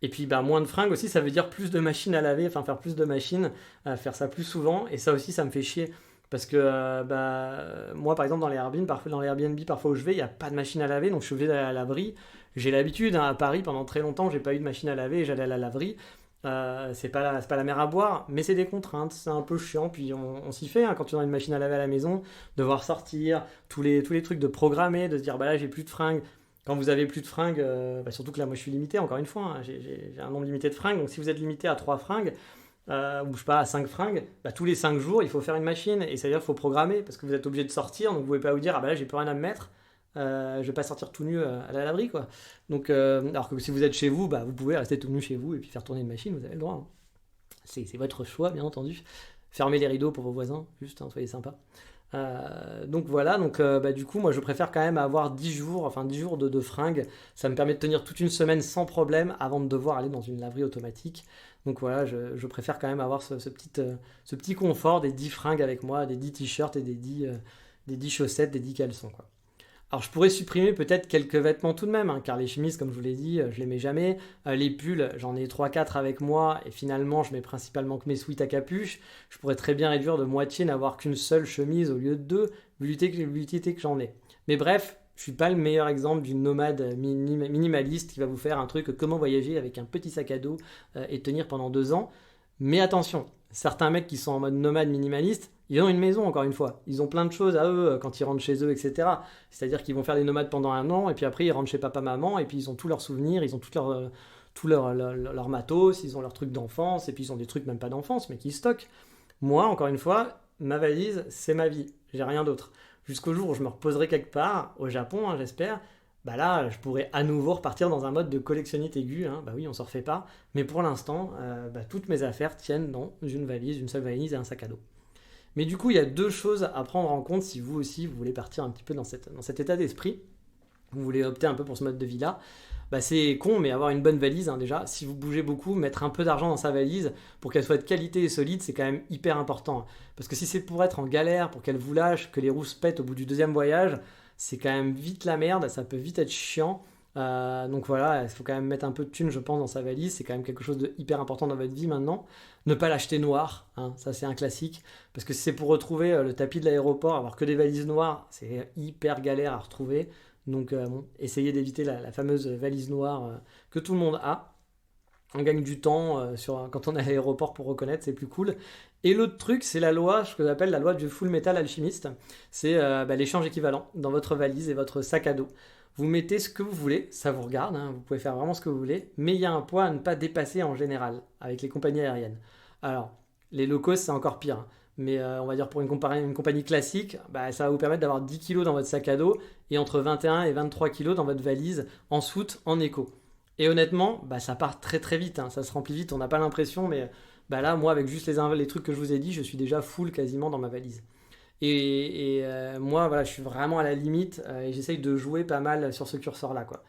Speaker 1: Et puis moins de fringues aussi, ça veut dire plus de machines à laver, enfin faire plus de machines, faire ça plus souvent, et ça aussi ça me fait chier. Parce que moi par exemple dans les Airbnb parfois où je vais, il n'y a pas de machine à laver, donc je suis obligé d'aller à la laverie. J'ai l'habitude, à Paris pendant très longtemps, j'ai pas eu de machine à laver et j'allais à la laverie. C'est pas la mer à boire, mais c'est des contraintes, c'est un peu chiant, puis on s'y fait quand tu as une machine à laver à la maison, devoir sortir, tous les trucs de programmer, de se dire là j'ai plus de fringues. Quand vous avez plus de fringues, surtout que là moi je suis limité encore une fois, j'ai un nombre limité de fringues, donc si vous êtes limité à 3 fringues, ou je sais pas, à 5 fringues, tous les 5 jours il faut faire une machine, et c'est-à-dire qu'il faut programmer, parce que vous êtes obligé de sortir, donc vous pouvez pas vous dire là j'ai plus rien à me mettre, je vais pas sortir tout nu à la laverie quoi. Donc, alors que si vous êtes chez vous, vous pouvez rester tout nu chez vous et puis faire tourner une machine, vous avez le droit. C'est votre choix bien entendu. Fermez les rideaux pour vos voisins, juste, soyez sympa. Donc voilà, du coup moi je préfère quand même avoir 10 jours de fringues, ça me permet de tenir toute une semaine sans problème avant de devoir aller dans une laverie automatique. Donc voilà, je préfère quand même avoir ce petit confort des 10 fringues avec moi, des 10 t-shirts et des 10 chaussettes, des 10 caleçons quoi. Alors je pourrais supprimer peut-être quelques vêtements tout de même, car les chemises, comme je vous l'ai dit, je les mets jamais. Les pulls, j'en ai 3-4 avec moi, et finalement je mets principalement que mes sweats à capuche. Je pourrais très bien réduire de moitié, n'avoir qu'une seule chemise au lieu de 2, vu l'utilité que j'en ai. Mais bref, je suis pas le meilleur exemple d'une nomade minimaliste qui va vous faire un truc comment voyager avec un petit sac à dos et tenir pendant 2 ans. Mais attention, certains mecs qui sont en mode nomade minimaliste, ils ont une maison encore une fois, ils ont plein de choses à eux quand ils rentrent chez eux, etc. C'est-à-dire qu'ils vont faire des nomades pendant 1 an, et puis après ils rentrent chez papa-maman, et puis ils ont tous leurs souvenirs, ils ont tout leur matos, ils ont leurs trucs d'enfance, et puis ils ont des trucs même pas d'enfance, mais qui stockent. Moi, encore une fois, ma valise, c'est ma vie, j'ai rien d'autre. Jusqu'au jour où je me reposerai quelque part, au Japon, j'espère, là, je pourrais à nouveau repartir dans un mode de collectionnite aiguë, oui, on s'en refait pas, mais pour l'instant, toutes mes affaires tiennent dans une seule valise et un sac à dos. Mais du coup, il y a 2 choses à prendre en compte si vous aussi, vous voulez partir un petit peu dans cet état d'esprit, vous voulez opter un peu pour ce mode de vie-là. C'est con, mais avoir une bonne valise, déjà, si vous bougez beaucoup, mettre un peu d'argent dans sa valise pour qu'elle soit de qualité et solide, c'est quand même hyper important. Parce que si c'est pour être en galère, pour qu'elle vous lâche, que les roues se pètent au bout du 2e voyage, c'est quand même vite la merde, ça peut vite être chiant. Donc voilà, il faut quand même mettre un peu de thunes, je pense, dans sa valise. C'est quand même quelque chose de hyper important dans votre vie maintenant. Ne pas l'acheter noir, hein, ça c'est un classique. Parce que si c'est pour retrouver le tapis de l'aéroport, avoir que des valises noires, c'est hyper galère à retrouver. Donc bon, essayez d'éviter la fameuse valise noire que tout le monde a. On gagne du temps quand on est à l'aéroport pour reconnaître, c'est plus cool. Et l'autre truc, c'est la loi, ce que j'appelle la loi du Full Metal Alchimiste. C'est l'échange équivalent dans votre valise et votre sac à dos. Vous mettez ce que vous voulez, ça vous regarde, hein, vous pouvez faire vraiment ce que vous voulez, mais il y a un poids à ne pas dépasser en général avec les compagnies aériennes. Alors, les low cost, c'est encore pire, hein, mais on va dire pour une compagnie classique, ça va vous permettre d'avoir 10 kilos dans votre sac à dos et entre 21 et 23 kilos dans votre valise en soute, en éco. Et honnêtement, ça part très très vite, hein, ça se remplit vite, on n'a pas l'impression, mais là, moi, avec juste les trucs que je vous ai dit, je suis déjà full quasiment dans ma valise. Moi, voilà, je suis vraiment à la limite et j'essaye de jouer pas mal sur ce curseur-là, quoi.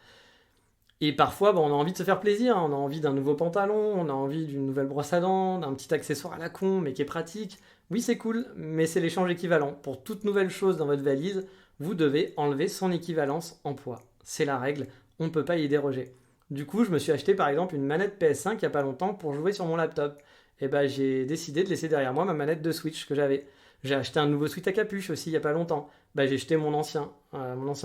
Speaker 1: Et parfois, on a envie de se faire plaisir, hein, on a envie d'un nouveau pantalon, on a envie d'une nouvelle brosse à dents, d'un petit accessoire à la con, mais qui est pratique. Oui, c'est cool, mais c'est l'échange équivalent. Pour toute nouvelle chose dans votre valise, vous devez enlever son équivalence en poids. C'est la règle, on ne peut pas y déroger. Du coup, je me suis acheté par exemple une manette PS5 il n'y a pas longtemps pour jouer sur mon laptop. Et j'ai décidé de laisser derrière moi ma manette de Switch que j'avais. J'ai acheté un nouveau sweat à capuche aussi il n'y a pas longtemps. J'ai jeté mon ancien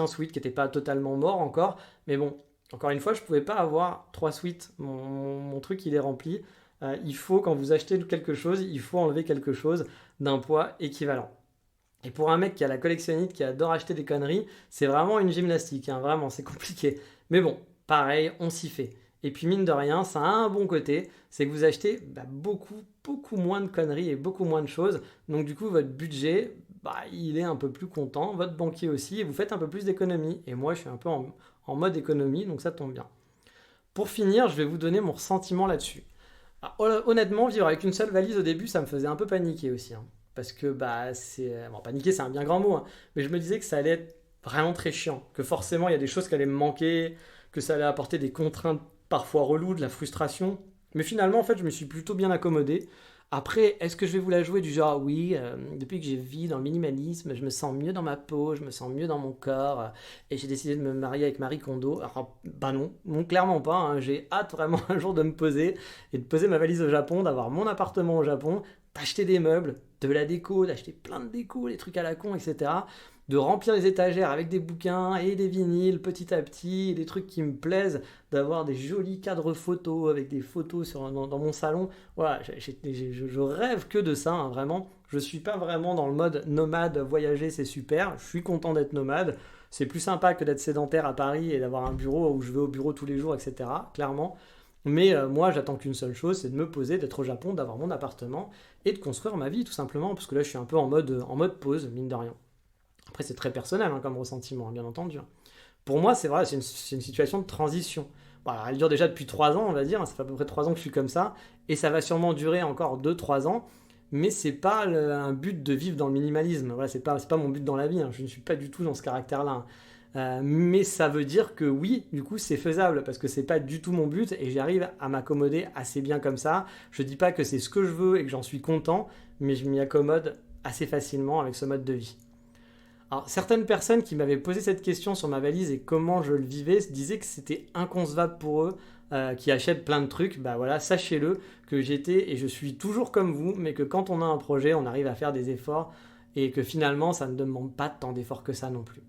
Speaker 1: sweat qui n'était pas totalement mort encore. Mais bon, encore une fois, je ne pouvais pas avoir 3 sweats. Mon truc, il est rempli. Il faut, quand vous achetez quelque chose, il faut enlever quelque chose d'un poids équivalent. Et pour un mec qui a la collectionnite, qui adore acheter des conneries, c'est vraiment une gymnastique, hein, vraiment, c'est compliqué. Mais bon, pareil, on s'y fait. Et puis mine de rien, ça a un bon côté, c'est que vous achetez beaucoup moins de conneries et beaucoup moins de choses. Donc du coup, votre budget, il est un peu plus content, votre banquier aussi, et vous faites un peu plus d'économies. Et moi, je suis un peu en mode économie, donc ça tombe bien. Pour finir, je vais vous donner mon ressentiment là-dessus. Honnêtement, vivre avec une seule valise au début, ça me faisait un peu paniquer aussi, hein. Parce que paniquer, c'est un bien grand mot, hein, mais je me disais que ça allait être vraiment très chiant, que forcément il y a des choses qui allaient me manquer, que ça allait apporter des contraintes parfois reloues, de la frustration. Mais finalement, en fait, je me suis plutôt bien accommodé. Après, est-ce que je vais vous la jouer du genre, oui, depuis que j'ai vécu dans le minimalisme, je me sens mieux dans ma peau, je me sens mieux dans mon corps, et j'ai décidé de me marier avec Marie Kondo. Alors, non, clairement pas, hein. J'ai hâte vraiment un jour de me poser, et de poser ma valise au Japon, d'avoir mon appartement au Japon, d'acheter des meubles, de la déco, d'acheter plein de déco, des trucs à la con, etc. De remplir les étagères avec des bouquins et des vinyles petit à petit, des trucs qui me plaisent, d'avoir des jolis cadres photos avec des photos dans mon salon. Voilà, je rêve que de ça, hein, vraiment. Je ne suis pas vraiment dans le mode nomade, voyager c'est super, je suis content d'être nomade. C'est plus sympa que d'être sédentaire à Paris et d'avoir un bureau où je vais au bureau tous les jours, etc. Clairement. Mais moi, j'attends qu'une seule chose, c'est de me poser, d'être au Japon, d'avoir mon appartement et de construire ma vie tout simplement, parce que là, je suis un peu en mode pause, mine de rien. Après, c'est très personnel comme ressentiment, hein, bien entendu. Pour moi, c'est vrai, c'est une situation de transition. Bon, alors, elle dure déjà depuis 3 ans, on va dire. Ça fait à peu près 3 ans que je suis comme ça. Et ça va sûrement durer encore 2-3 ans. Mais c'est pas un but de vivre dans le minimalisme. Voilà, c'est pas mon but dans la vie, hein. Je ne suis pas du tout dans ce caractère-là, hein. Mais ça veut dire que oui, du coup, c'est faisable. Parce que c'est pas du tout mon but. Et j'arrive à m'accommoder assez bien comme ça. Je dis pas que c'est ce que je veux et que j'en suis content. Mais je m'y accommode assez facilement avec ce mode de vie. Alors, certaines personnes qui m'avaient posé cette question sur ma valise et comment je le vivais se disaient que c'était inconcevable pour eux, qui achètent plein de trucs. Voilà, sachez-le que j'étais et je suis toujours comme vous, mais que quand on a un projet, on arrive à faire des efforts et que finalement, ça ne demande pas tant d'efforts que ça non plus.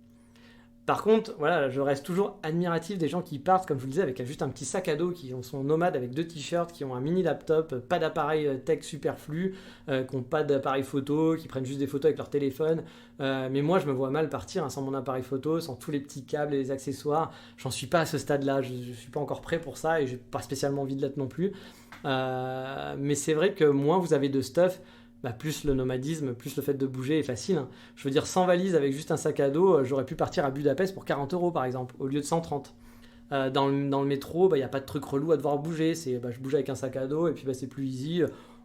Speaker 1: Par contre, voilà, je reste toujours admiratif des gens qui partent, comme je vous le disais, avec juste un petit sac à dos, qui sont nomades avec 2 t-shirts, qui ont un mini laptop, pas d'appareil tech superflu, qui n'ont pas d'appareil photo, qui prennent juste des photos avec leur téléphone. Mais moi, je me vois mal partir, hein, sans mon appareil photo, sans tous les petits câbles et les accessoires. J'en suis pas à ce stade-là, je ne suis pas encore prêt pour ça et je n'ai pas spécialement envie de l'être non plus. Mais c'est vrai que moins vous avez de stuff, plus le nomadisme, plus le fait de bouger est facile, hein. Je veux dire, sans valise, avec juste un sac à dos, j'aurais pu partir à Budapest pour 40 € par exemple, au lieu de 130. Dans le métro, il n'y a pas de truc relou à devoir bouger. Je bouge avec un sac à dos et puis c'est plus easy.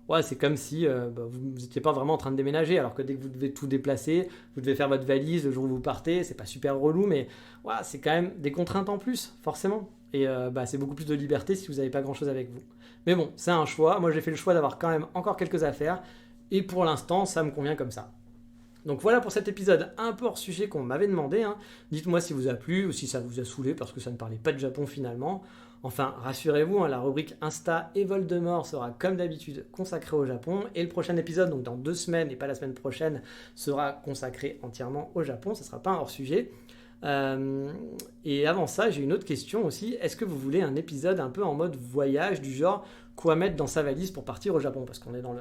Speaker 1: Ouais, c'est comme si vous n'étiez pas vraiment en train de déménager, alors que dès que vous devez tout déplacer, vous devez faire votre valise le jour où vous partez, c'est pas super relou, mais ouais, c'est quand même des contraintes en plus, forcément. Et c'est beaucoup plus de liberté si vous n'avez pas grand chose avec vous. Mais bon, c'est un choix. Moi, j'ai fait le choix d'avoir quand même encore quelques affaires. Et pour l'instant, ça me convient comme ça. Donc voilà pour cet épisode un peu hors sujet qu'on m'avait demandé. Dites-moi si vous a plu ou si ça vous a saoulé parce que ça ne parlait pas de Japon finalement. Enfin, rassurez-vous, la rubrique Insta et Voldemort sera comme d'habitude consacrée au Japon. Et le prochain épisode, donc dans 2 semaines et pas la semaine prochaine, sera consacré entièrement au Japon. Ça ne sera pas un hors sujet. Et avant ça, j'ai une autre question aussi. Est-ce que vous voulez un épisode un peu en mode voyage, du genre quoi mettre dans sa valise pour partir au Japon? Parce qu'on est dans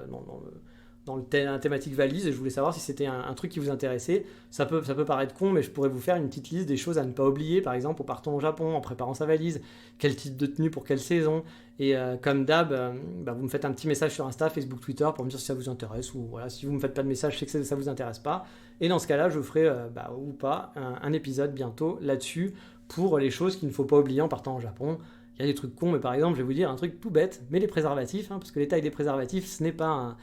Speaker 1: la thématique valise et je voulais savoir si c'était un truc qui vous intéressait. Ça peut paraître con, mais je pourrais vous faire une petite liste des choses à ne pas oublier, par exemple en partant au Japon, en préparant sa valise, quel type de tenue pour quelle saison. Et comme d'hab, vous me faites un petit message sur Insta, Facebook, Twitter pour me dire si ça vous intéresse, ou voilà, si vous ne me faites pas de message, je sais que ça ne vous intéresse pas. Et dans ce cas-là, je ferai, ou pas, un épisode bientôt là-dessus pour les choses qu'il ne faut pas oublier en partant au Japon. Il y a des trucs cons, mais par exemple, je vais vous dire un truc tout bête, mais les préservatifs, parce que les tailles des préservatifs, ce n'est pas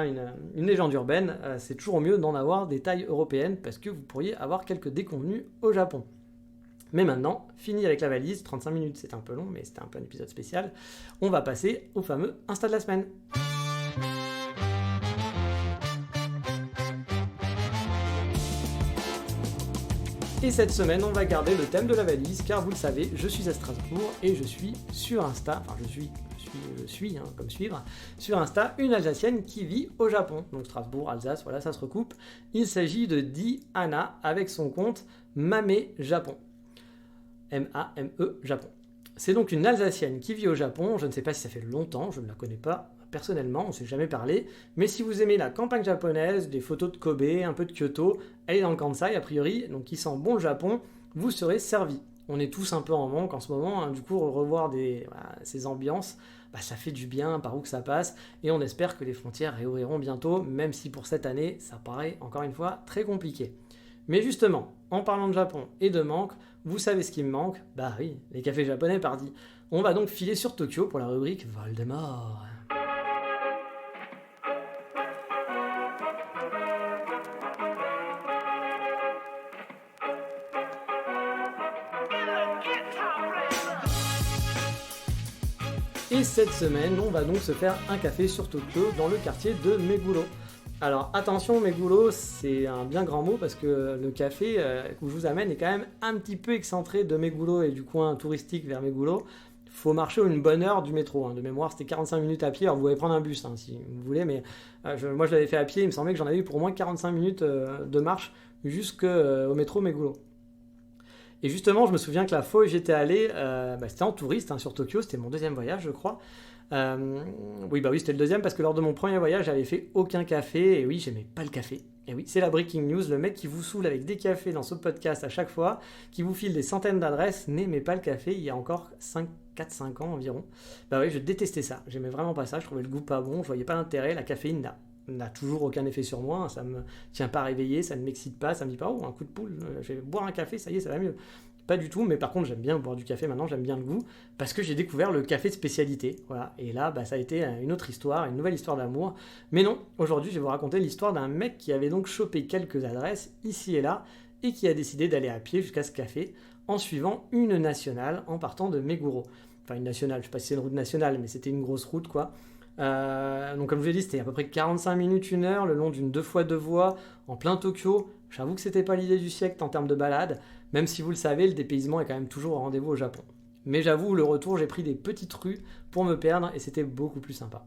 Speaker 1: une légende urbaine, c'est toujours mieux d'en avoir des tailles européennes, parce que vous pourriez avoir quelques déconvenues au Japon. Mais maintenant, fini avec la valise, 35 minutes, c'est un peu long, mais c'était un peu un épisode spécial, on va passer au fameux Insta de la semaine. Et cette semaine, on va garder le thème de la valise, car vous le savez, je suis à Strasbourg et je suis sur Insta, comme suivre, sur Insta, une Alsacienne qui vit au Japon. Donc Strasbourg, Alsace, voilà, ça se recoupe. Il s'agit de Diana avec son compte Mame Japon. M-A-M-E Japon. C'est donc une Alsacienne qui vit au Japon, je ne sais pas si ça fait longtemps, je ne la connais pas personnellement, on ne s'est jamais parlé, mais si vous aimez la campagne japonaise, des photos de Kobe, un peu de Kyoto, elle est dans le Kansai a priori, donc qui sent bon le Japon, vous serez servi. On est tous un peu en manque en ce moment, du coup revoir ces ambiances, ça fait du bien par où que ça passe, et on espère que les frontières réouvriront bientôt, même si pour cette année, ça paraît encore une fois très compliqué. Mais justement, en parlant de Japon et de manque, vous savez ce qui me manque? Bah oui, les cafés japonais pardi. On va donc filer sur Tokyo pour la rubrique Voldemort. Et cette semaine, on va donc se faire un café sur Tokyo dans le quartier de Meguro. Alors attention, Meguro, c'est un bien grand mot parce que le café où je vous amène est quand même un petit peu excentré de Meguro et du coin touristique vers Meguro. Il faut marcher une bonne heure du métro. De mémoire, c'était 45 minutes à pied. Alors vous pouvez prendre un bus si vous voulez, mais moi je l'avais fait à pied. Il me semblait que j'en avais eu pour au moins 45 minutes de marche jusqu'au métro Meguro. Et justement, je me souviens que la fois où j'étais allé, c'était en touriste sur Tokyo, c'était mon deuxième voyage, je crois. Oui, c'était le deuxième parce que lors de mon premier voyage, j'avais fait aucun café et oui, j'aimais pas le café. Et oui, c'est la breaking news, le mec qui vous saoule avec des cafés dans ce podcast à chaque fois, qui vous file des centaines d'adresses, n'aimait pas le café il y a encore 4-5 ans environ. Oui, je détestais ça, j'aimais vraiment pas ça, je trouvais le goût pas bon, je voyais pas l'intérêt, la caféine n'a toujours aucun effet sur moi, ça me tient pas réveillé, ça ne m'excite pas, ça me dit pas un coup de poule, je vais boire un café, ça y est, ça va mieux. Pas du tout, mais par contre j'aime bien boire du café maintenant, j'aime bien le goût, parce que j'ai découvert le café de spécialité, voilà. Et là ça a été une autre histoire, une nouvelle histoire d'amour. Mais non, aujourd'hui je vais vous raconter l'histoire d'un mec qui avait donc chopé quelques adresses ici et là, et qui a décidé d'aller à pied jusqu'à ce café, en suivant une nationale, en partant de Meguro. Enfin une nationale, je sais pas si c'est une route nationale, mais c'était une grosse route quoi. Donc comme je vous l'ai dit, c'était à peu près 45 minutes, 1 heure, le long d'une 2x2 voies, en plein Tokyo. J'avoue que c'était pas l'idée du siècle en termes de balade, même si vous le savez, le dépaysement est quand même toujours au rendez-vous au Japon. Mais j'avoue, le retour, j'ai pris des petites rues pour me perdre et c'était beaucoup plus sympa.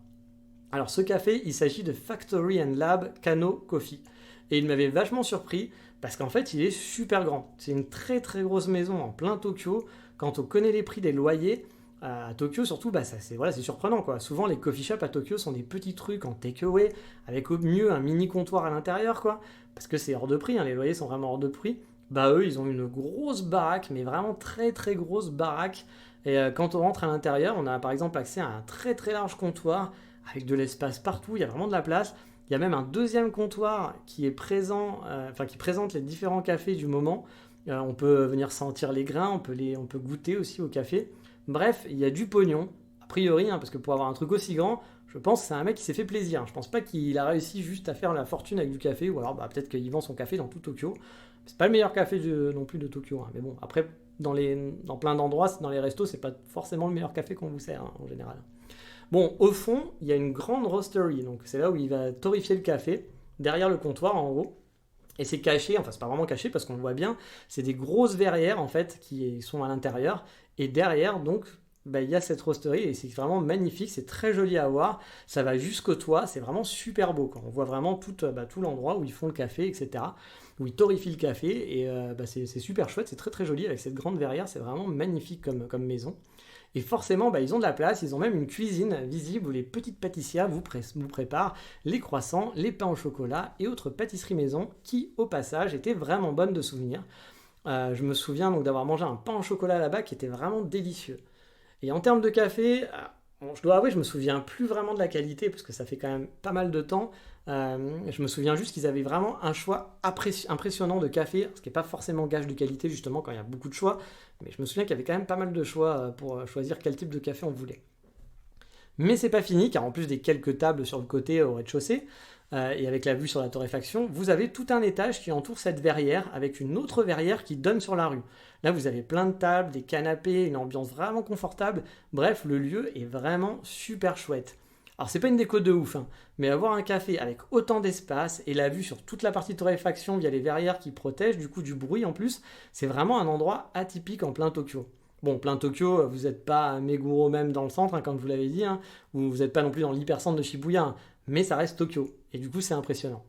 Speaker 1: Alors ce café, il s'agit de Factory & Lab Kano Coffee. Et il m'avait vachement surpris parce qu'en fait, il est super grand. C'est une très très grosse maison en plein Tokyo. Quand on connaît les prix des loyers, à Tokyo surtout, c'est surprenant quoi. Souvent les coffee shops à Tokyo sont des petits trucs en takeaway avec au mieux un mini comptoir à l'intérieur quoi, parce que c'est hors de prix, les loyers sont vraiment hors de prix. Eux ils ont une grosse baraque, mais vraiment très très grosse baraque. Et quand on rentre à l'intérieur, on a par exemple accès à un très très large comptoir avec de l'espace partout, il y a vraiment de la place. Il y a même un deuxième comptoir qui est présent, qui présente les différents cafés du moment. On peut venir sentir les grains, on peut goûter aussi au café. Bref, il y a du pognon, a priori, parce que pour avoir un truc aussi grand, je pense que c'est un mec qui s'est fait plaisir. Je pense pas qu'il a réussi juste à faire la fortune avec du café, ou alors peut-être qu'il vend son café dans tout Tokyo. C'est pas le meilleur café non plus de Tokyo, mais bon, après, dans plein d'endroits, dans les restos, c'est pas forcément le meilleur café qu'on vous sert, en général. Bon, au fond, il y a une grande roastery, donc c'est là où il va torréfier le café, derrière le comptoir en haut. Et c'est caché, enfin c'est pas vraiment caché parce qu'on le voit bien, c'est des grosses verrières en fait qui sont à l'intérieur. Et derrière, donc, il y a cette roasterie et c'est vraiment magnifique, c'est très joli à voir. Ça va jusqu'au toit, c'est vraiment super beau, quoi. On voit vraiment tout l'endroit où ils font le café, etc. Où ils torréfient le café et c'est super chouette, c'est très très joli avec cette grande verrière, c'est vraiment magnifique comme maison. Et forcément, ils ont de la place, ils ont même une cuisine visible où les petites pâtissières vous préparent les croissants, les pains au chocolat et autres pâtisseries maison qui, au passage, étaient vraiment bonnes de souvenirs. Je me souviens donc d'avoir mangé un pain au chocolat là-bas qui était vraiment délicieux. Et en termes de café, bon, je dois avouer, je me souviens plus vraiment de la qualité parce que ça fait quand même pas mal de temps. Je me souviens juste qu'ils avaient vraiment un choix impressionnant de café, ce qui n'est pas forcément gage de qualité justement quand il y a beaucoup de choix. Mais je me souviens qu'il y avait quand même pas mal de choix pour choisir quel type de café on voulait. Mais c'est pas fini, car en plus des quelques tables sur le côté au rez-de-chaussée, et avec la vue sur la torréfaction, vous avez tout un étage qui entoure cette verrière, avec une autre verrière qui donne sur la rue. Là, vous avez plein de tables, des canapés, une ambiance vraiment confortable. Bref, le lieu est vraiment super chouette. Alors, c'est pas une déco de ouf, hein, mais avoir un café avec autant d'espace et la vue sur toute la partie torréfaction via les verrières qui protègent du coup du bruit en plus, c'est vraiment un endroit atypique en plein Tokyo. Bon, plein Tokyo, vous n'êtes pas à Meguro même dans le centre, hein, comme je vous l'avez dit, hein, ou vous n'êtes pas non plus dans l'hypercentre de Shibuya, hein, mais ça reste Tokyo, et du coup c'est impressionnant.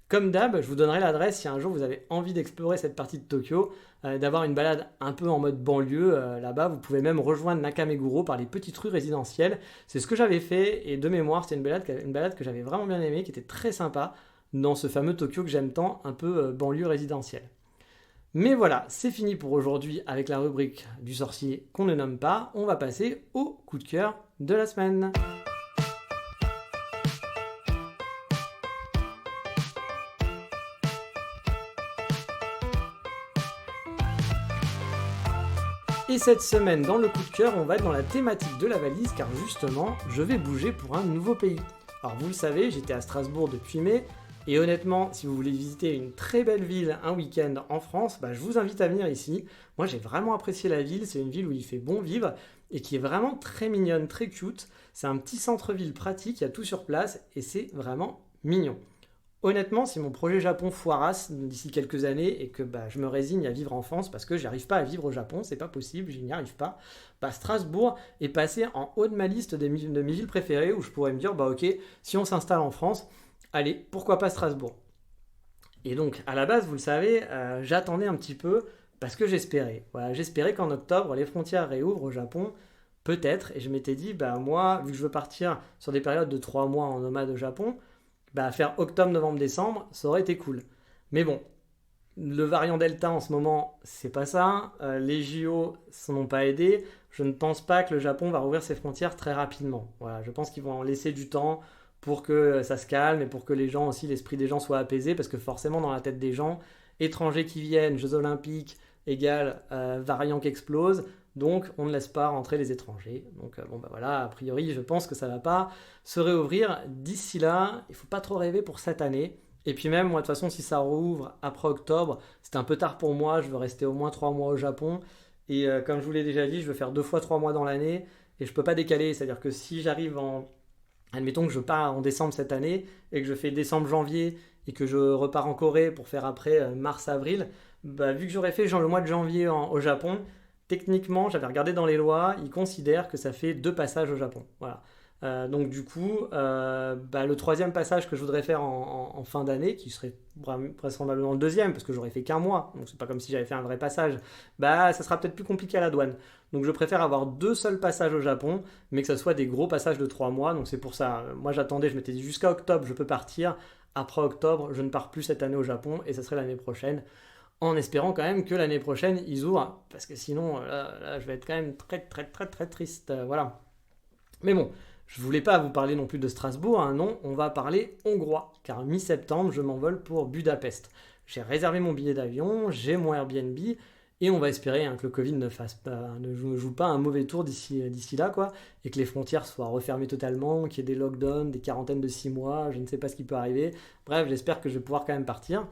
Speaker 1: Comme d'hab, je vous donnerai l'adresse si un jour vous avez envie d'explorer cette partie de Tokyo, d'avoir une balade un peu en mode banlieue là-bas. Vous pouvez même rejoindre Nakameguro par les petites rues résidentielles. C'est ce que j'avais fait et de mémoire, c'était une balade que j'avais vraiment bien aimée, qui était très sympa dans ce fameux Tokyo que j'aime tant, un peu banlieue résidentielle. Mais voilà, c'est fini pour aujourd'hui avec la rubrique du sorcier qu'on ne nomme pas. On va passer au coup de cœur de la semaine. Et cette semaine, dans le coup de cœur, on va être dans la thématique de la valise, car justement, je vais bouger pour un nouveau pays. Alors vous le savez, j'étais à Strasbourg depuis mai, et honnêtement, si vous voulez visiter une très belle ville un week-end en France, je vous invite à venir ici. Moi, j'ai vraiment apprécié la ville, c'est une ville où il fait bon vivre, et qui est vraiment très mignonne, très cute. C'est un petit centre-ville pratique, il y a tout sur place, et c'est vraiment mignon. Honnêtement, si mon projet Japon foirasse d'ici quelques années et que je me résigne à vivre en France parce que j'arrive pas à vivre au Japon, c'est pas possible, je n'y arrive pas, Strasbourg est passé en haut de ma liste de mes villes préférées où je pourrais me dire, ok, si on s'installe en France, allez, pourquoi pas Strasbourg. Et donc, à la base, vous le savez, j'attendais un petit peu parce que j'espérais. Voilà, j'espérais qu'en octobre, les frontières réouvrent au Japon, peut-être, et je m'étais dit, moi, vu que je veux partir sur des périodes de 3 mois en nomade au Japon, faire octobre, novembre, décembre, ça aurait été cool. Mais bon, le variant Delta en ce moment, c'est pas ça. Les JO s'en ont pas aidé. Je ne pense pas que le Japon va rouvrir ses frontières très rapidement. Voilà, je pense qu'ils vont en laisser du temps pour que ça se calme et pour que les gens aussi, l'esprit des gens soit apaisé, parce que forcément, dans la tête des gens, étrangers qui viennent, Jeux Olympiques, égale variant qui explose. Donc, on ne laisse pas rentrer les étrangers. Donc, voilà, a priori, je pense que ça ne va pas se réouvrir d'ici là. Il ne faut pas trop rêver pour cette année. Et puis même, moi, de toute façon, si ça rouvre après octobre, c'est un peu tard pour moi. Je veux rester au moins 3 mois au Japon. Et comme je vous l'ai déjà dit, je veux faire 2 fois 3 mois dans l'année. Et je ne peux pas décaler. C'est-à-dire que si j'arrive admettons que je pars en décembre cette année et que je fais décembre-janvier et que je repars en Corée pour faire après mars-avril, vu que j'aurais fait le mois de janvier au Japon, techniquement, j'avais regardé dans les lois, ils considèrent que ça fait 2 passages au Japon. Voilà. Donc du coup, le 3e passage que je voudrais faire en fin d'année, qui serait vraisemblablement le 2e, parce que j'aurais fait qu'un mois, donc c'est pas comme si j'avais fait un vrai passage, ça sera peut-être plus compliqué à la douane. Donc je préfère avoir 2 seuls passages au Japon, mais que ça soit des gros passages de 3 mois, donc c'est pour ça. Moi j'attendais, je m'étais dit jusqu'à octobre je peux partir, après octobre je ne pars plus cette année au Japon, et ça serait l'année prochaine. En espérant quand même que l'année prochaine ils ouvrent, parce que sinon là, je vais être quand même très très très très triste, voilà. Mais bon, je voulais pas vous parler non plus de Strasbourg, hein, non, on va parler hongrois, car mi-septembre je m'envole pour Budapest. J'ai réservé mon billet d'avion, j'ai mon Airbnb, et on va espérer que le Covid ne joue pas un mauvais tour d'ici là, quoi, et que les frontières soient refermées totalement, qu'il y ait des lockdowns, des quarantaines de 6 mois, je ne sais pas ce qui peut arriver. Bref, j'espère que je vais pouvoir quand même partir.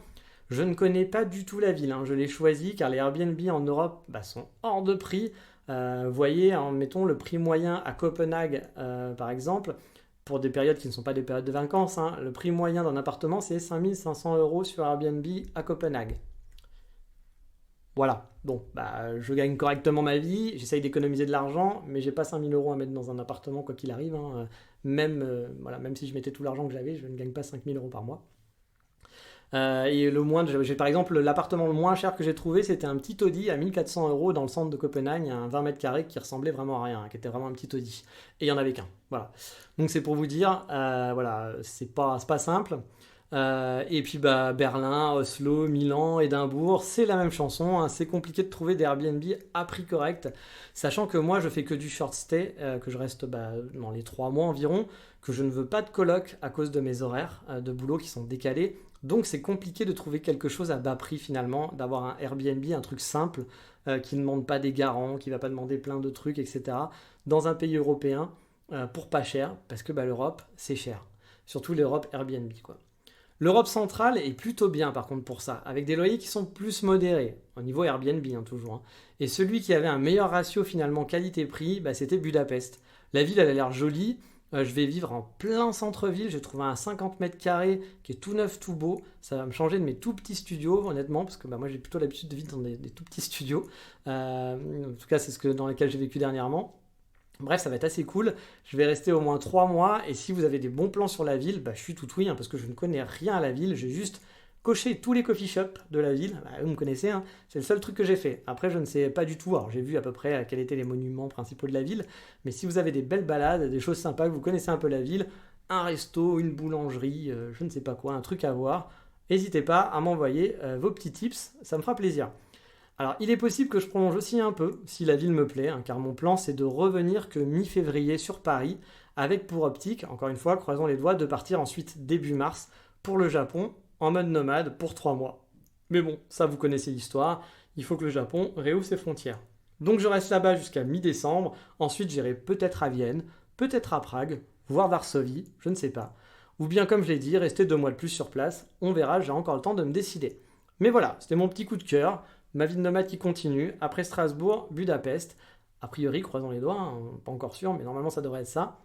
Speaker 1: Je ne connais pas du tout la ville, hein. Je l'ai choisi car les Airbnb en Europe sont hors de prix. Vous voyez, mettons le prix moyen à Copenhague par exemple, pour des périodes qui ne sont pas des périodes de vacances, hein, le prix moyen d'un appartement, c'est 5 500 € sur Airbnb à Copenhague. Voilà, bon, bah, je gagne correctement ma vie, j'essaye d'économiser de l'argent, mais j'ai pas 5 000 € à mettre dans un appartement quoi qu'il arrive, hein. Même, voilà, même si je mettais tout l'argent que j'avais, je ne gagne pas 5 000 € par mois. Et le moins, par exemple, l'appartement le moins cher que j'ai trouvé, c'était un petit Audi à 1 400 € dans le centre de Copenhague, un 20 mètres carrés qui ressemblait vraiment à rien, qui était vraiment un petit Audi. Et il n'y en avait qu'un. Voilà. Donc c'est pour vous dire, voilà, c'est pas simple. Et puis bah, Berlin, Oslo, Milan, Édimbourg, c'est la même chanson, hein. C'est compliqué de trouver des Airbnb à prix correct, sachant que moi je fais que du short stay, que je reste dans les 3 mois environ, que je ne veux pas de coloc à cause de mes horaires de boulot qui sont décalés. Donc c'est compliqué de trouver quelque chose à bas prix finalement, d'avoir un Airbnb, un truc simple, qui ne demande pas des garants, qui ne va pas demander plein de trucs, etc. Dans un pays européen, pour pas cher, parce que bah, l'Europe c'est cher. Surtout l'Europe Airbnb quoi. L'Europe centrale est plutôt bien par contre pour ça, avec des loyers qui sont plus modérés, au niveau Airbnb hein, toujours, hein. Et celui qui avait un meilleur ratio finalement qualité-prix, bah, c'était Budapest. La ville elle a l'air jolie, je vais vivre en plein centre-ville, j'ai trouvé un 50 mètres carrés qui est tout neuf, tout beau, ça va me changer de mes tout petits studios honnêtement, parce que bah, moi j'ai plutôt l'habitude de vivre dans des tout petits studios, en tout cas c'est dans lesquels j'ai vécu dernièrement. Bref, ça va être assez cool. Je vais rester au moins 3 mois. Et si vous avez des bons plans sur la ville, bah, je suis tout oui, hein, parce que je ne connais rien à la ville. J'ai juste coché tous les coffee shops de la ville. Bah, vous me connaissez, hein, c'est le seul truc que j'ai fait. Après, je ne sais pas du tout. Alors, j'ai vu à peu près quels étaient les monuments principaux de la ville. Mais si vous avez des belles balades, des choses sympas, que vous connaissez un peu la ville, un resto, une boulangerie, je ne sais pas quoi, un truc à voir, n'hésitez pas à m'envoyer vos petits tips. Ça me fera plaisir. Alors, il est possible que je prolonge aussi un peu, si la ville me plaît, hein, car mon plan c'est de revenir que mi-février sur Paris, avec pour optique, encore une fois, croisons les doigts, de partir ensuite début mars pour le Japon, en mode nomade, pour 3 mois. Mais bon, ça vous connaissez l'histoire, il faut que le Japon réouvre ses frontières. Donc je reste là-bas jusqu'à mi-décembre, ensuite j'irai peut-être à Vienne, peut-être à Prague, voire Varsovie, je ne sais pas. Ou bien comme je l'ai dit, rester 2 mois de plus sur place, on verra, j'ai encore le temps de me décider. Mais voilà, c'était mon petit coup de cœur. Ma vie de nomade qui continue. Après Strasbourg, Budapest. A priori, croisons les doigts, hein, pas encore sûr, mais normalement ça devrait être ça.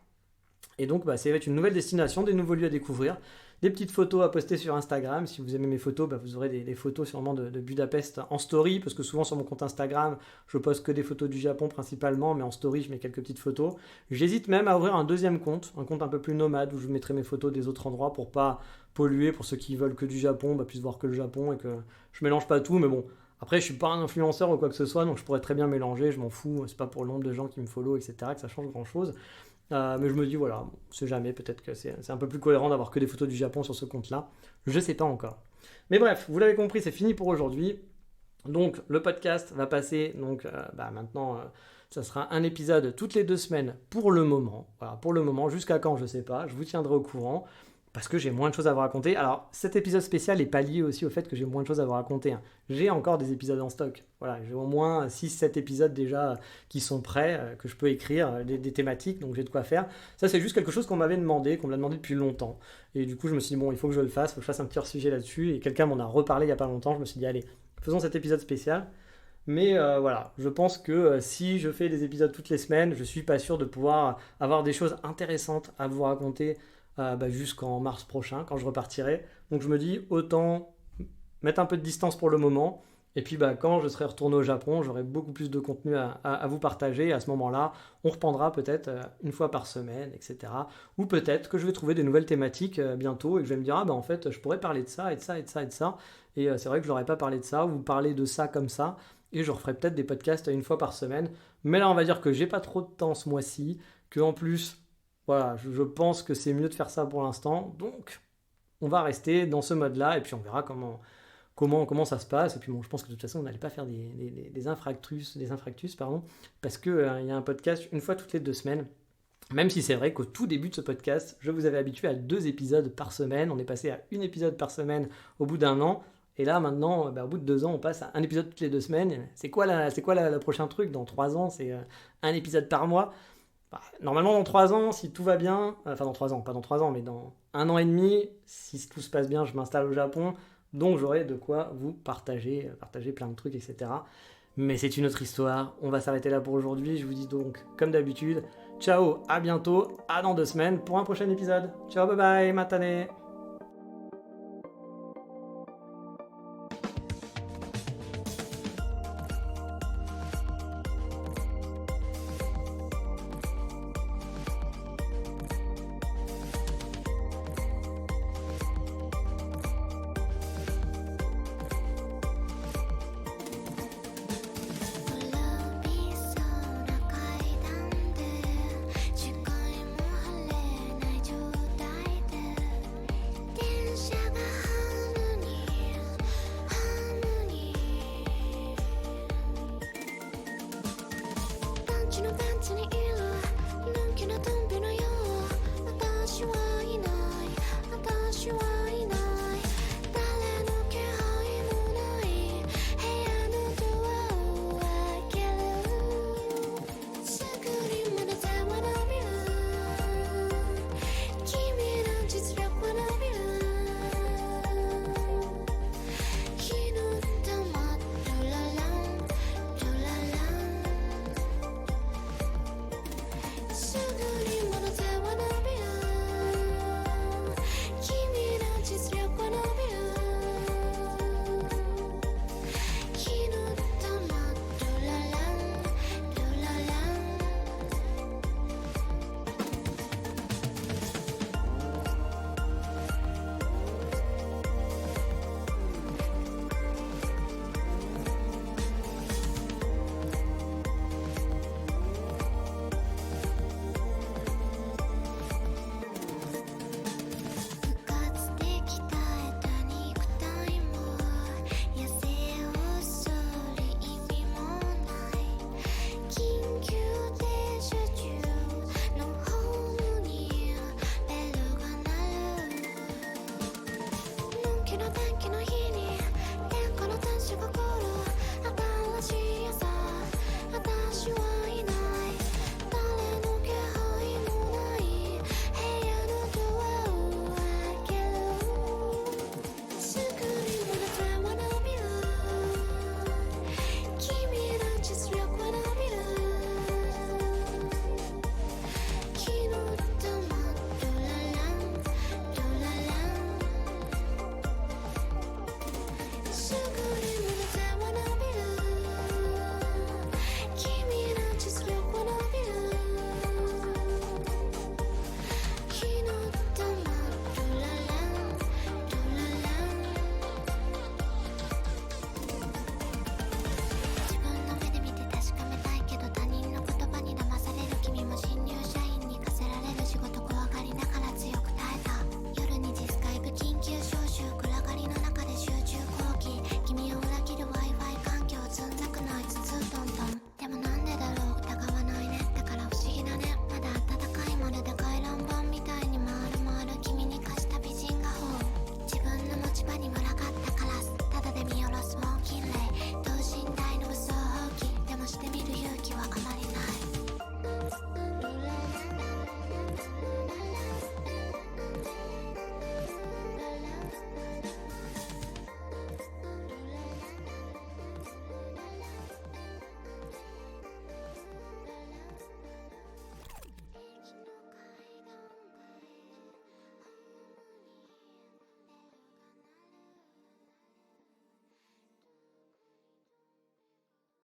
Speaker 1: Et donc, bah, ça va être une nouvelle destination, des nouveaux lieux à découvrir, des petites photos à poster sur Instagram. Si vous aimez mes photos, bah, vous aurez des photos sûrement de Budapest en story, parce que souvent sur mon compte Instagram, je poste que des photos du Japon principalement, mais en story, je mets quelques petites photos. J'hésite même à ouvrir un deuxième compte, un compte un peu plus nomade, où je mettrai mes photos des autres endroits pour pas polluer, pour ceux qui veulent que du Japon, bah, puissent voir que le Japon et que je mélange pas tout, mais bon. Après, je suis pas un influenceur ou quoi que ce soit, donc je pourrais très bien mélanger, je m'en fous, c'est pas pour le nombre de gens qui me follow, etc., que ça change grand chose. Mais je me dis, voilà, on sait jamais, peut-être que c'est un peu plus cohérent d'avoir que des photos du Japon sur ce compte-là. Je sais pas encore. Mais bref, vous l'avez compris, c'est fini pour aujourd'hui. Donc, le podcast va passer, donc maintenant, ça sera un épisode toutes les 2 semaines pour le moment. Voilà, pour le moment, jusqu'à quand, je sais pas, je vous tiendrai au courant. Parce que j'ai moins de choses à vous raconter. Alors, cet épisode spécial est pas lié aussi au fait que j'ai moins de choses à vous raconter, hein. J'ai encore des épisodes en stock. Voilà, j'ai au moins 6-7 épisodes déjà qui sont prêts, que je peux écrire, des thématiques, donc j'ai de quoi faire. Ça, c'est juste quelque chose qu'on m'avait demandé, qu'on me l'a demandé depuis longtemps. Et du coup, je me suis dit, bon, il faut que je le fasse, il faut que je fasse un petit hors-sujet là-dessus. Et quelqu'un m'en a reparlé il y a pas longtemps. Je me suis dit, allez, faisons cet épisode spécial. Mais voilà, je pense que si je fais des épisodes toutes les semaines, je suis pas sûr de pouvoir avoir des choses intéressantes à vous raconter jusqu'en mars prochain, quand je repartirai. Donc je me dis, autant mettre un peu de distance pour le moment. Et puis quand je serai retourné au Japon, j'aurai beaucoup plus de contenu à vous partager. Et à ce moment-là, on reprendra peut-être une fois par semaine, etc. Ou peut-être que je vais trouver des nouvelles thématiques bientôt et que je vais me dire, en fait, je pourrais parler de ça et de ça et de ça et de ça. Et c'est vrai que je n'aurais pas parlé de ça ou parler de ça comme ça. Et je referai peut-être des podcasts une fois par semaine. Mais là, on va dire que j'ai pas trop de temps ce mois-ci, qu'en plus, voilà, je pense que c'est mieux de faire ça pour l'instant. Donc, on va rester dans ce mode-là et puis on verra comment ça se passe. Et puis bon, je pense que de toute façon, on n'allait pas faire des infractus, pardon, parce qu'il y a un podcast une fois toutes les 2 semaines. Même si c'est vrai qu'au tout début de ce podcast, je vous avais habitué à 2 épisodes par semaine. On est passé à 1 épisode par semaine au bout d'1 an. Et là, maintenant, au bout de 2 ans, on passe à 1 épisode toutes les 2 semaines. C'est quoi le prochain truc? Dans 3 ans, c'est 1 épisode par mois. Normalement, dans 3 ans, si tout va bien, enfin dans 3 ans, pas dans 3 ans, mais dans 1 an et demi, si tout se passe bien, je m'installe au Japon, donc j'aurai de quoi vous partager plein de trucs, etc. Mais c'est une autre histoire, on va s'arrêter là pour aujourd'hui. Je vous dis donc, comme d'habitude, Ciao, à bientôt, à dans 2 semaines pour un prochain épisode. Ciao, bye bye, matane.